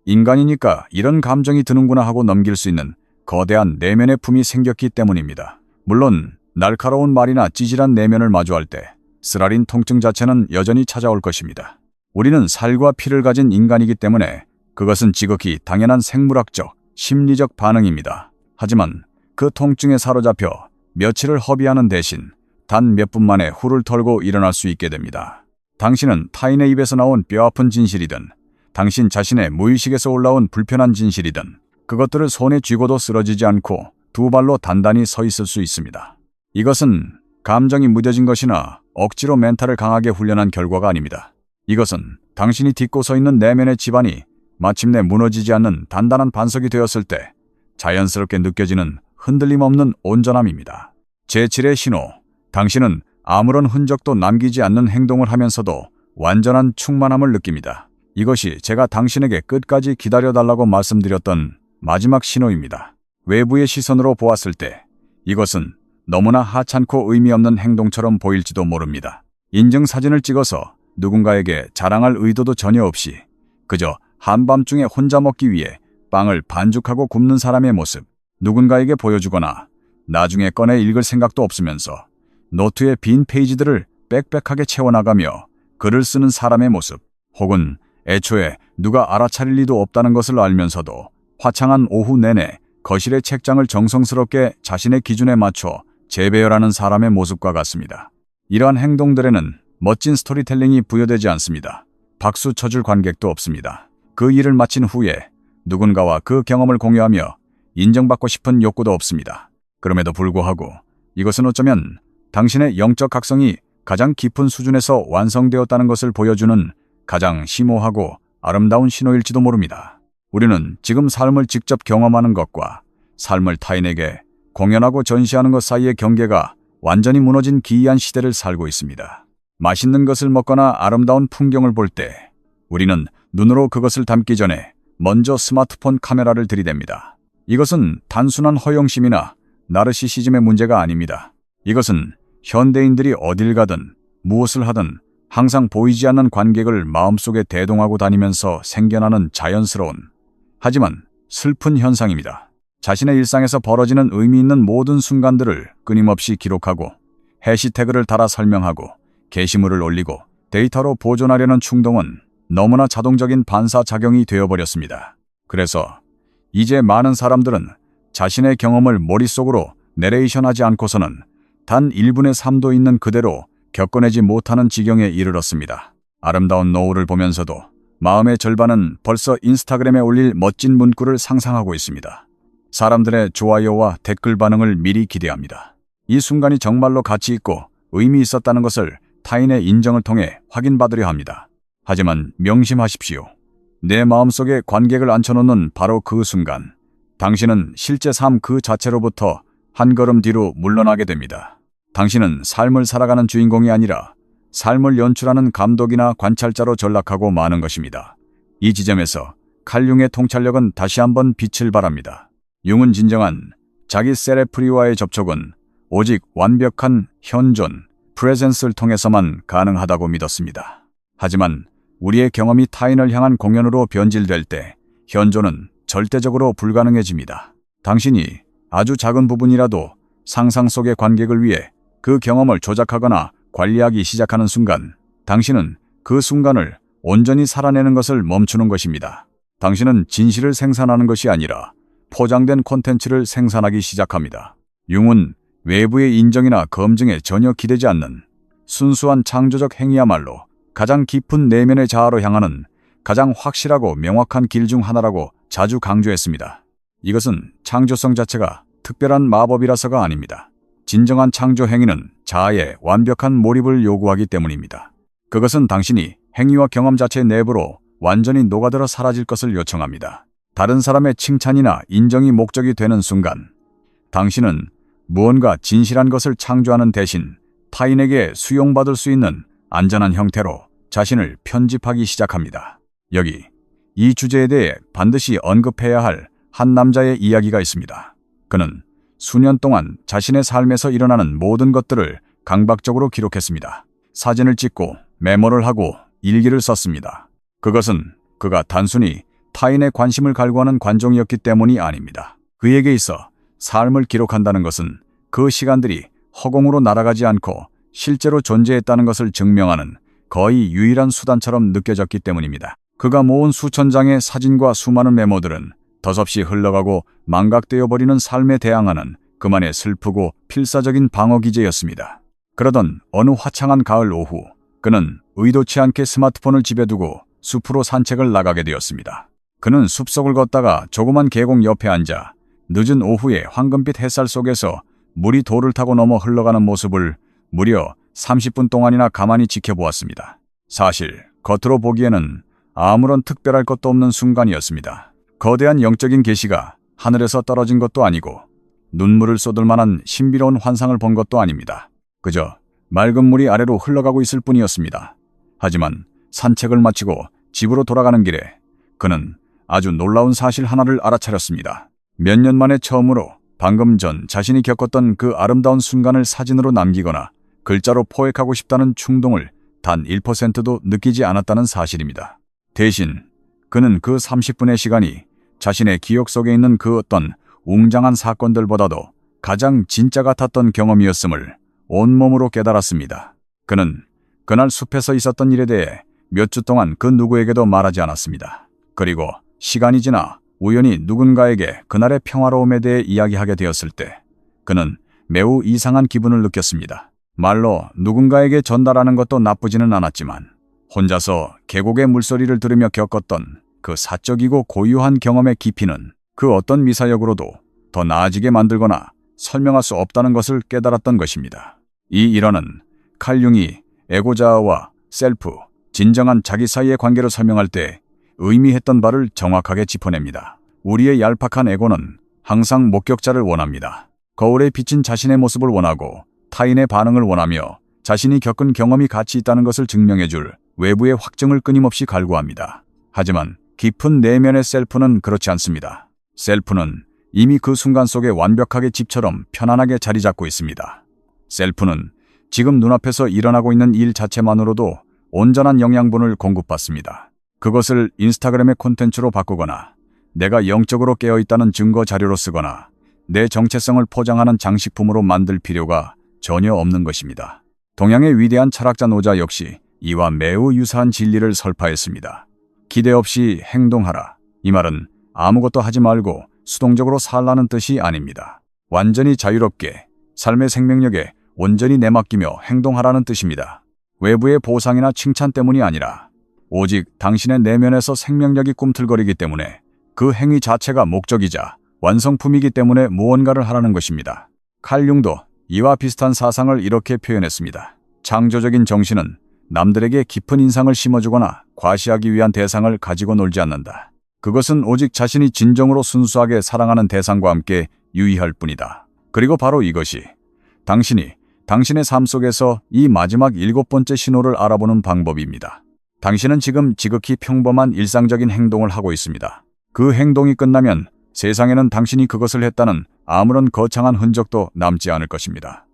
인간이니까 이런 감정이 드는구나 하고 넘길 수 있는 거대한 내면의 품이 생겼기 때문입니다. 물론 날카로운 말이나 찌질한 내면을 마주할 때 쓰라린 통증 자체는 여전히 찾아올 것입니다. 우리는 살과 피를 가진 인간이기 때문에 그것은 지극히 당연한 생물학적, 심리적 반응입니다. 하지만 그 통증에 사로잡혀 며칠을 허비하는 대신 단 몇 분 만에 후를 털고 일어날 수 있게 됩니다. 당신은 타인의 입에서 나온 뼈아픈 진실이든 당신 자신의 무의식에서 올라온 불편한 진실이든 그것들을 손에 쥐고도 쓰러지지 않고 두 발로 단단히 서 있을 수 있습니다. 이것은 감정이 무뎌진 것이나 억지로 멘탈을 강하게 훈련한 결과가 아닙니다. 이것은 당신이 딛고 서 있는 내면의 지반이 마침내 무너지지 않는 단단한 반석이 되었을 때 자연스럽게 느껴지는 흔들림 없는 온전함입니다. 제7의 신호, 당신은 아무런 흔적도 남기지 않는 행동을 하면서도 완전한 충만함을 느낍니다. 이것이 제가 당신에게 끝까지 기다려달라고 말씀드렸던 마지막 신호입니다. 외부의 시선으로 보았을 때 이것은 너무나 하찮고 의미 없는 행동처럼 보일지도 모릅니다. 인증사진을 찍어서 누군가에게 자랑할 의도도 전혀 없이 그저 한밤중에 혼자 먹기 위해 빵을 반죽하고 굽는 사람의 모습, 누군가에게 보여주거나 나중에 꺼내 읽을 생각도 없으면서 노트의 빈 페이지들을 빽빽하게 채워나가며 글을 쓰는 사람의 모습, 혹은 애초에 누가 알아차릴 리도 없다는 것을 알면서도 화창한 오후 내내 거실의 책장을 정성스럽게 자신의 기준에 맞춰 재배열하는 사람의 모습과 같습니다. 이러한 행동들에는 멋진 스토리텔링이 부여되지 않습니다. 박수 쳐줄 관객도 없습니다. 그 일을 마친 후에 누군가와 그 경험을 공유하며 인정받고 싶은 욕구도 없습니다. 그럼에도 불구하고 이것은 어쩌면 당신의 영적 각성이 가장 깊은 수준에서 완성되었다는 것을 보여주는 가장 심오하고 아름다운 신호일지도 모릅니다. 우리는 지금 삶을 직접 경험하는 것과 삶을 타인에게 공연하고 전시하는 것 사이의 경계가 완전히 무너진 기이한 시대를 살고 있습니다. 맛있는 것을 먹거나 아름다운 풍경을 볼 때 우리는 눈으로 그것을 담기 전에 먼저 스마트폰 카메라를 들이댑니다. 이것은 단순한 허영심이나 나르시시즘의 문제가 아닙니다. 이것은 현대인들이 어딜 가든 무엇을 하든 항상 보이지 않는 관객을 마음속에 대동하고 다니면서 생겨나는 자연스러운 하지만 슬픈 현상입니다. 자신의 일상에서 벌어지는 의미 있는 모든 순간들을 끊임없이 기록하고 해시태그를 달아 설명하고 게시물을 올리고 데이터로 보존하려는 충동은 너무나 자동적인 반사작용이 되어버렸습니다. 그래서 이제 많은 사람들은 자신의 경험을 머릿속으로 내레이션하지 않고서는 단 1분의 3도 있는 그대로 겪어내지 못하는 지경에 이르렀습니다. 아름다운 노을을 보면서도 마음의 절반은 벌써 인스타그램에 올릴 멋진 문구를 상상하고 있습니다. 사람들의 좋아요와 댓글 반응을 미리 기대합니다. 이 순간이 정말로 가치 있고 의미 있었다는 것을 타인의 인정을 통해 확인받으려 합니다. 하지만 명심하십시오. 내 마음속에 관객을 앉혀놓는 바로 그 순간, 당신은 실제 삶 그 자체로부터 한 걸음 뒤로 물러나게 됩니다. 당신은 삶을 살아가는 주인공이 아니라 삶을 연출하는 감독이나 관찰자로 전락하고 마는 것입니다. 이 지점에서 칼 융의 통찰력은 다시 한번 빛을 발합니다. 융은 진정한 자기 세레프리와의 접촉은 오직 완벽한 현존, 프레젠스를 통해서만 가능하다고 믿었습니다. 하지만 우리의 경험이 타인을 향한 공연으로 변질될 때 현존은 절대적으로 불가능해집니다. 당신이 아주 작은 부분이라도 상상 속의 관객을 위해 그 경험을 조작하거나 관리하기 시작하는 순간, 당신은 그 순간을 온전히 살아내는 것을 멈추는 것입니다. 당신은 진실을 생산하는 것이 아니라 포장된 콘텐츠를 생산하기 시작합니다. 융은 외부의 인정이나 검증에 전혀 기대지 않는 순수한 창조적 행위야말로 가장 깊은 내면의 자아로 향하는 가장 확실하고 명확한 길 중 하나라고 자주 강조했습니다. 이것은 창조성 자체가 특별한 마법이라서가 아닙니다. 진정한 창조 행위는 자아의 완벽한 몰입을 요구하기 때문입니다. 그것은 당신이 행위와 경험 자체 내부로 완전히 녹아들어 사라질 것을 요청합니다. 다른 사람의 칭찬이나 인정이 목적이 되는 순간, 당신은 무언가 진실한 것을 창조하는 대신 타인에게 수용받을 수 있는 안전한 형태로 자신을 편집하기 시작합니다. 여기 이 주제에 대해 반드시 언급해야 할 한 남자의 이야기가 있습니다. 그는 수년 동안 자신의 삶에서 일어나는 모든 것들을 강박적으로 기록했습니다. 사진을 찍고 메모를 하고 일기를 썼습니다. 그것은 그가 단순히 타인의 관심을 갈구하는 관종이었기 때문이 아닙니다. 그에게 있어 삶을 기록한다는 것은 그 시간들이 허공으로 날아가지 않고 실제로 존재했다는 것을 증명하는 거의 유일한 수단처럼 느껴졌기 때문입니다. 그가 모은 수천 장의 사진과 수많은 메모들은 덧없이 흘러가고 망각되어 버리는 삶에 대항하는 그만의 슬프고 필사적인 방어기제였습니다. 그러던 어느 화창한 가을 오후, 그는 의도치 않게 스마트폰을 집에 두고 숲으로 산책을 나가게 되었습니다. 그는 숲속을 걷다가 조그만 계곡 옆에 앉아 늦은 오후에 황금빛 햇살 속에서 물이 돌을 타고 넘어 흘러가는 모습을 무려 30분 동안이나 가만히 지켜보았습니다. 사실 겉으로 보기에는 아무런 특별할 것도 없는 순간이었습니다. 거대한 영적인 계시가 하늘에서 떨어진 것도 아니고 눈물을 쏟을 만한 신비로운 환상을 본 것도 아닙니다. 그저 맑은 물이 아래로 흘러가고 있을 뿐이었습니다. 하지만 산책을 마치고 집으로 돌아가는 길에 그는 아주 놀라운 사실 하나를 알아차렸습니다. 몇 년 만에 처음으로 방금 전 자신이 겪었던 그 아름다운 순간을 사진으로 남기거나 글자로 포획하고 싶다는 충동을 단 1%도 느끼지 않았다는 사실입니다. 대신 그는 그 30분의 시간이 자신의 기억 속에 있는 그 어떤 웅장한 사건들보다도 가장 진짜 같았던 경험이었음을 온몸으로 깨달았습니다. 그는 그날 숲에서 있었던 일에 대해 몇 주 동안 그 누구에게도 말하지 않았습니다. 그리고 시간이 지나 우연히 누군가에게 그날의 평화로움에 대해 이야기하게 되었을 때 그는 매우 이상한 기분을 느꼈습니다. 말로 누군가에게 전달하는 것도 나쁘지는 않았지만 혼자서 계곡의 물소리를 들으며 겪었던 그 사적이고 고유한 경험의 깊이는 그 어떤 미사역으로도 더 나아지게 만들거나 설명할 수 없다는 것을 깨달았던 것입니다. 이 일화는 칼 융이 에고자아와 셀프, 진정한 자기 사이의 관계를 설명할 때 의미했던 바를 정확하게 짚어냅니다. 우리의 얄팍한 에고는 항상 목격자를 원합니다. 거울에 비친 자신의 모습을 원하고 타인의 반응을 원하며 자신이 겪은 경험이 가치 있다는 것을 증명해줄 외부의 확증을 끊임없이 갈구합니다. 하지만 깊은 내면의 셀프는 그렇지 않습니다. 셀프는 이미 그 순간 속에 완벽하게 집처럼 편안하게 자리 잡고 있습니다. 셀프는 지금 눈앞에서 일어나고 있는 일 자체만으로도 온전한 영양분을 공급받습니다. 그것을 인스타그램의 콘텐츠로 바꾸거나 내가 영적으로 깨어있다는 증거 자료로 쓰거나 내 정체성을 포장하는 장식품으로 만들 필요가 전혀 없는 것입니다. 동양의 위대한 철학자 노자 역시 이와 매우 유사한 진리를 설파했습니다. 기대 없이 행동하라. 이 말은 아무것도 하지 말고 수동적으로 살라는 뜻이 아닙니다. 완전히 자유롭게 삶의 생명력에 온전히 내맡기며 행동하라는 뜻입니다. 외부의 보상이나 칭찬 때문이 아니라 오직 당신의 내면에서 생명력이 꿈틀거리기 때문에 그 행위 자체가 목적이자 완성품이기 때문에 무언가를 하라는 것입니다. 칼 융도 이와 비슷한 사상을 이렇게 표현했습니다. 창조적인 정신은 남들에게 깊은 인상을 심어주거나 과시하기 위한 대상을 가지고 놀지 않는다. 그것은 오직 자신이 진정으로 순수하게 사랑하는 대상과 함께 유의할 뿐이다. 그리고 바로 이것이 당신이 당신의 삶 속에서 이 마지막 7번째 신호를 알아보는 방법입니다. 당신은 지금 지극히 평범한 일상적인 행동을 하고 있습니다. 그 행동이 끝나면 세상에는 당신이 그것을 했다는 아무런 거창한 흔적도 남지 않을 것입니다.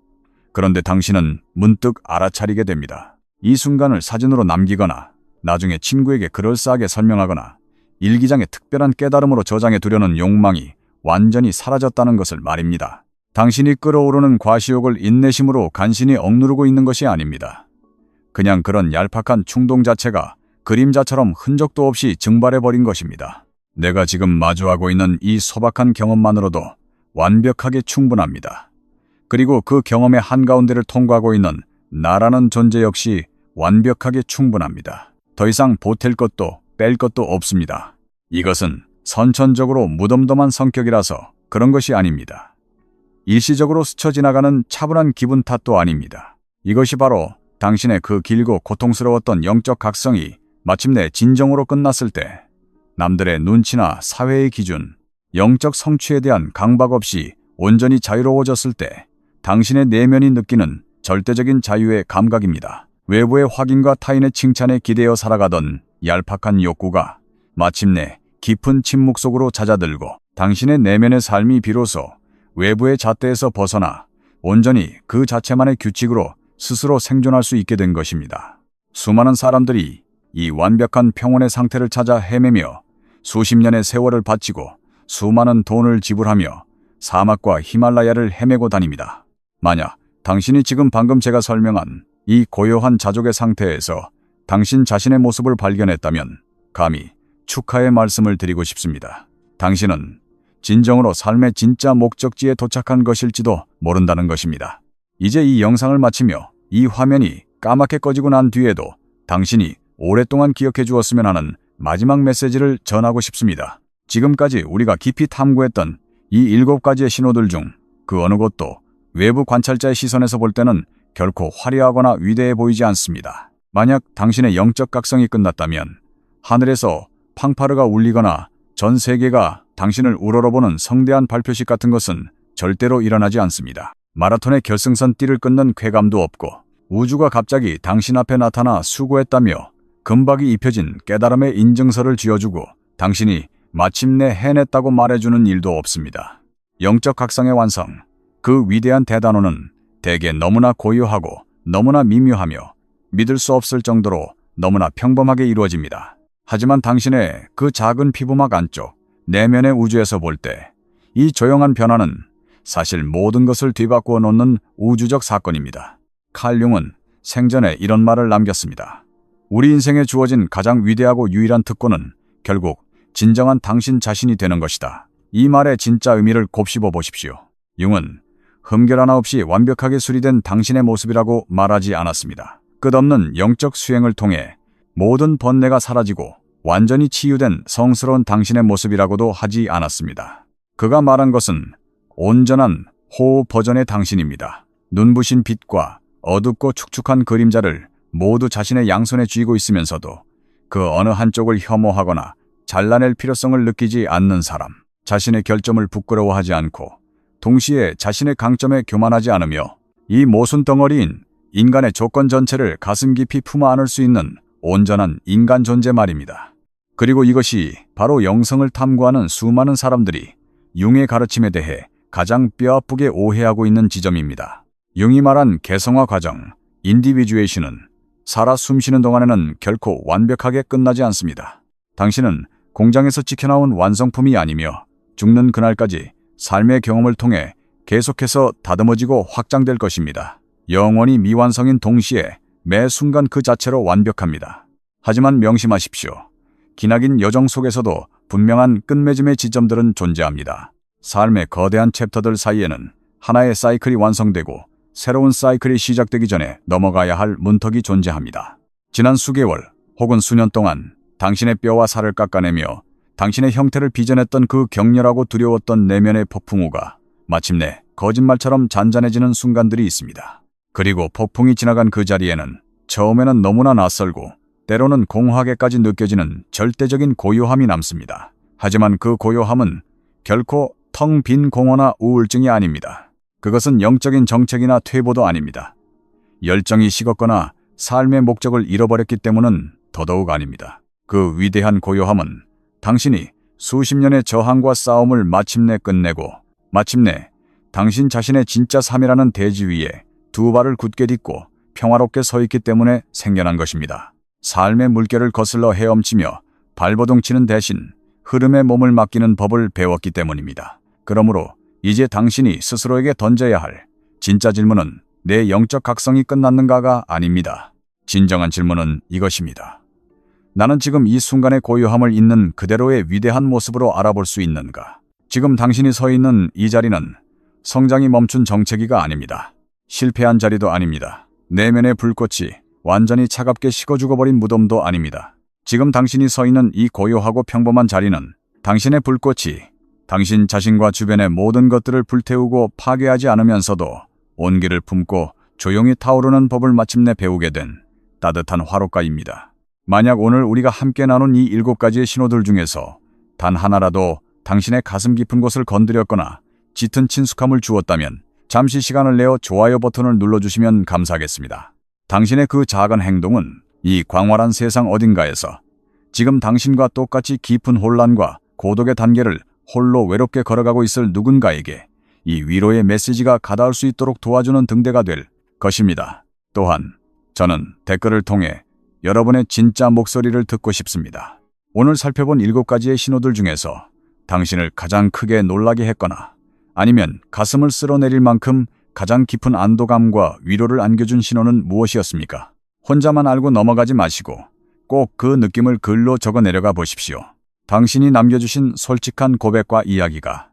그런데 당신은 문득 알아차리게 됩니다. 이 순간을 사진으로 남기거나 나중에 친구에게 그럴싸하게 설명하거나 일기장에 특별한 깨달음으로 저장해 두려는 욕망이 완전히 사라졌다는 것을 말입니다. 당신이 끓어오르는 과시욕을 인내심으로 간신히 억누르고 있는 것이 아닙니다. 그냥 그런 얄팍한 충동 자체가 그림자처럼 흔적도 없이 증발해버린 것입니다. 내가 지금 마주하고 있는 이 소박한 경험만으로도 완벽하게 충분합니다. 그리고 그 경험의 한가운데를 통과하고 있는 나라는 존재 역시 완벽하게 충분합니다. 더 이상 보탤 것도 뺄 것도 없습니다. 이것은 선천적으로 무덤덤한 성격이라서 그런 것이 아닙니다. 일시적으로 스쳐 지나가는 차분한 기분 탓도 아닙니다. 이것이 바로 당신의 그 길고 고통스러웠던 영적 각성이 마침내 진정으로 끝났을 때 남들의 눈치나 사회의 기준, 영적 성취에 대한 강박 없이 온전히 자유로워졌을 때 당신의 내면이 느끼는 절대적인 자유의 감각입니다. 외부의 확인과 타인의 칭찬에 기대어 살아가던 얄팍한 욕구가 마침내 깊은 침묵 속으로 잦아들고 당신의 내면의 삶이 비로소 외부의 잣대에서 벗어나 온전히 그 자체만의 규칙으로 스스로 생존할 수 있게 된 것입니다. 수많은 사람들이 이 완벽한 평온의 상태를 찾아 헤매며 수십 년의 세월을 바치고 수많은 돈을 지불하며 사막과 히말라야를 헤매고 다닙니다. 만약 당신이 지금 방금 제가 설명한 이 고요한 자족의 상태에서 당신 자신의 모습을 발견했다면 감히 축하의 말씀을 드리고 싶습니다. 당신은 진정으로 삶의 진짜 목적지에 도착한 것일지도 모른다는 것입니다. 이제 이 영상을 마치며 이 화면이 까맣게 꺼지고 난 뒤에도 당신이 오랫동안 기억해 주었으면 하는 마지막 메시지를 전하고 싶습니다. 지금까지 우리가 깊이 탐구했던 이 7가지의 신호들 중 그 어느 것도 외부 관찰자의 시선에서 볼 때는 결코 화려하거나 위대해 보이지 않습니다. 만약 당신의 영적 각성이 끝났다면 하늘에서 팡파르가 울리거나 전 세계가 당신을 우러러보는 성대한 발표식 같은 것은 절대로 일어나지 않습니다. 마라톤의 결승선 띠를 끊는 쾌감도 없고 우주가 갑자기 당신 앞에 나타나 수고했다며 금박이 입혀진 깨달음의 인증서를 쥐어주고 당신이 마침내 해냈다고 말해주는 일도 없습니다. 영적 각성의 완성, 그 위대한 대단원은 대개 너무나 고요하고 너무나 미묘하며 믿을 수 없을 정도로 너무나 평범하게 이루어집니다. 하지만 당신의 그 작은 피부막 안쪽, 내면의 우주에서 볼 때 이 조용한 변화는 사실 모든 것을 뒤바꾸어 놓는 우주적 사건입니다. 칼 융은 생전에 이런 말을 남겼습니다. 우리 인생에 주어진 가장 위대하고 유일한 특권은 결국 진정한 당신 자신이 되는 것이다. 이 말의 진짜 의미를 곱씹어 보십시오. 융은 흠결 하나 없이 완벽하게 수리된 당신의 모습이라고 말하지 않았습니다. 끝없는 영적 수행을 통해 모든 번뇌가 사라지고 완전히 치유된 성스러운 당신의 모습이라고도 하지 않았습니다. 그가 말한 것은 온전한 호흡 버전의 당신입니다. 눈부신 빛과 어둡고 축축한 그림자를 모두 자신의 양손에 쥐고 있으면서도 그 어느 한쪽을 혐오하거나 잘라낼 필요성을 느끼지 않는 사람, 자신의 결점을 부끄러워하지 않고 동시에 자신의 강점에 교만하지 않으며 이 모순 덩어리인 인간의 조건 전체를 가슴 깊이 품어 안을 수 있는 온전한 인간 존재 말입니다. 그리고 이것이 바로 영성을 탐구하는 수많은 사람들이 융의 가르침에 대해 가장 뼈아프게 오해하고 있는 지점입니다. 융이 말한 개성화 과정, 인디비주에이션은 살아 숨쉬는 동안에는 결코 완벽하게 끝나지 않습니다. 당신은 공장에서 찍혀나온 완성품이 아니며 죽는 그날까지 삶의 경험을 통해 계속해서 다듬어지고 확장될 것입니다. 영원히 미완성인 동시에 매 순간 그 자체로 완벽합니다. 하지만 명심하십시오. 기나긴 여정 속에서도 분명한 끝맺음의 지점들은 존재합니다. 삶의 거대한 챕터들 사이에는 하나의 사이클이 완성되고 새로운 사이클이 시작되기 전에 넘어가야 할 문턱이 존재합니다. 지난 수개월 혹은 수년 동안 당신의 뼈와 살을 깎아내며 당신의 형태를 빚어냈던 그 격렬하고 두려웠던 내면의 폭풍우가 마침내 거짓말처럼 잔잔해지는 순간들이 있습니다. 그리고 폭풍이 지나간 그 자리에는 처음에는 너무나 낯설고 때로는 공허하게까지 느껴지는 절대적인 고요함이 남습니다. 하지만 그 고요함은 결코 텅 빈 공허나 우울증이 아닙니다. 그것은 영적인 정책이나 퇴보도 아닙니다. 열정이 식었거나 삶의 목적을 잃어버렸기 때문은 더더욱 아닙니다. 그 위대한 고요함은 당신이 수십 년의 저항과 싸움을 마침내 끝내고 마침내 당신 자신의 진짜 삶이라는 대지 위에 두 발을 굳게 딛고 평화롭게 서 있기 때문에 생겨난 것입니다. 삶의 물결을 거슬러 헤엄치며 발버둥치는 대신 흐름에 몸을 맡기는 법을 배웠기 때문입니다. 그러므로 이제 당신이 스스로에게 던져야 할 진짜 질문은 내 영적 각성이 끝났는가가 아닙니다. 진정한 질문은 이것입니다. 나는 지금 이 순간의 고요함을 있는 그대로의 위대한 모습으로 알아볼 수 있는가? 지금 당신이 서 있는 이 자리는 성장이 멈춘 정체기가 아닙니다. 실패한 자리도 아닙니다. 내면의 불꽃이 완전히 차갑게 식어 죽어버린 무덤도 아닙니다. 지금 당신이 서 있는 이 고요하고 평범한 자리는 당신의 불꽃이 당신 자신과 주변의 모든 것들을 불태우고 파괴하지 않으면서도 온기를 품고 조용히 타오르는 법을 마침내 배우게 된 따뜻한 화로가입니다. 만약 오늘 우리가 함께 나눈 이 7가지의 신호들 중에서 단 하나라도 당신의 가슴 깊은 곳을 건드렸거나 짙은 친숙함을 주었다면 잠시 시간을 내어 좋아요 버튼을 눌러주시면 감사하겠습니다. 당신의 그 작은 행동은 이 광활한 세상 어딘가에서 지금 당신과 똑같이 깊은 혼란과 고독의 단계를 홀로 외롭게 걸어가고 있을 누군가에게 이 위로의 메시지가 가닿을 수 있도록 도와주는 등대가 될 것입니다. 또한 저는 댓글을 통해 여러분의 진짜 목소리를 듣고 싶습니다. 오늘 살펴본 7가지의 신호들 중에서 당신을 가장 크게 놀라게 했거나 아니면 가슴을 쓸어내릴 만큼 가장 깊은 안도감과 위로를 안겨준 신호는 무엇이었습니까? 혼자만 알고 넘어가지 마시고 꼭 그 느낌을 글로 적어 내려가 보십시오. 당신이 남겨주신 솔직한 고백과 이야기가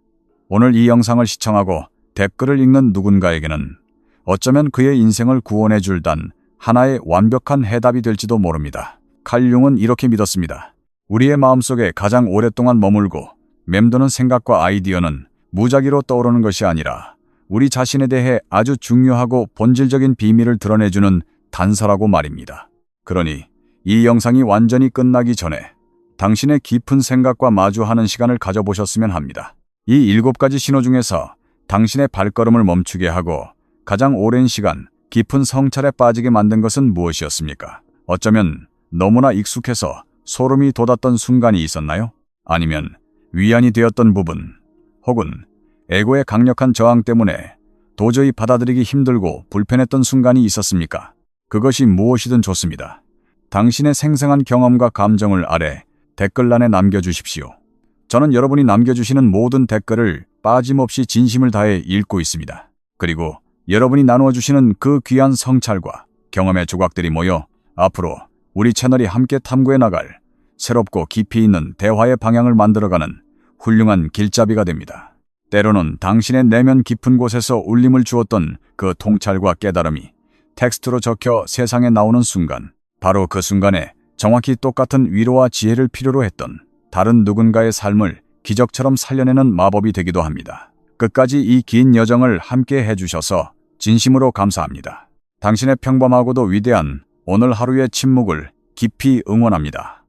오늘 이 영상을 시청하고 댓글을 읽는 누군가에게는 어쩌면 그의 인생을 구원해 줄 단 하나의 완벽한 해답이 될지도 모릅니다. 칼 융은 이렇게 믿었습니다. 우리의 마음속에 가장 오랫동안 머물고 맴도는 생각과 아이디어는 무작위로 떠오르는 것이 아니라 우리 자신에 대해 아주 중요하고 본질적인 비밀을 드러내주는 단서라고 말입니다. 그러니 이 영상이 완전히 끝나기 전에 당신의 깊은 생각과 마주하는 시간을 가져보셨으면 합니다. 이 7가지 신호 중에서 당신의 발걸음을 멈추게 하고 가장 오랜 시간 깊은 성찰에 빠지게 만든 것은 무엇이었습니까? 어쩌면 너무나 익숙해서 소름이 돋았던 순간이 있었나요? 아니면 위안이 되었던 부분, 혹은 에고의 강력한 저항 때문에 도저히 받아들이기 힘들고 불편했던 순간이 있었습니까? 그것이 무엇이든 좋습니다. 당신의 생생한 경험과 감정을 아래 댓글란에 남겨주십시오. 저는 여러분이 남겨주시는 모든 댓글을 빠짐없이 진심을 다해 읽고 있습니다. 그리고 여러분이 나누어주시는 그 귀한 성찰과 경험의 조각들이 모여 앞으로 우리 채널이 함께 탐구해 나갈 새롭고 깊이 있는 대화의 방향을 만들어가는 훌륭한 길잡이가 됩니다. 때로는 당신의 내면 깊은 곳에서 울림을 주었던 그 통찰과 깨달음이 텍스트로 적혀 세상에 나오는 순간, 바로 그 순간에 정확히 똑같은 위로와 지혜를 필요로 했던 다른 누군가의 삶을 기적처럼 살려내는 마법이 되기도 합니다. 끝까지 이 긴 여정을 함께 해주셔서 진심으로 감사합니다. 당신의 평범하고도 위대한 오늘 하루의 침묵을 깊이 응원합니다.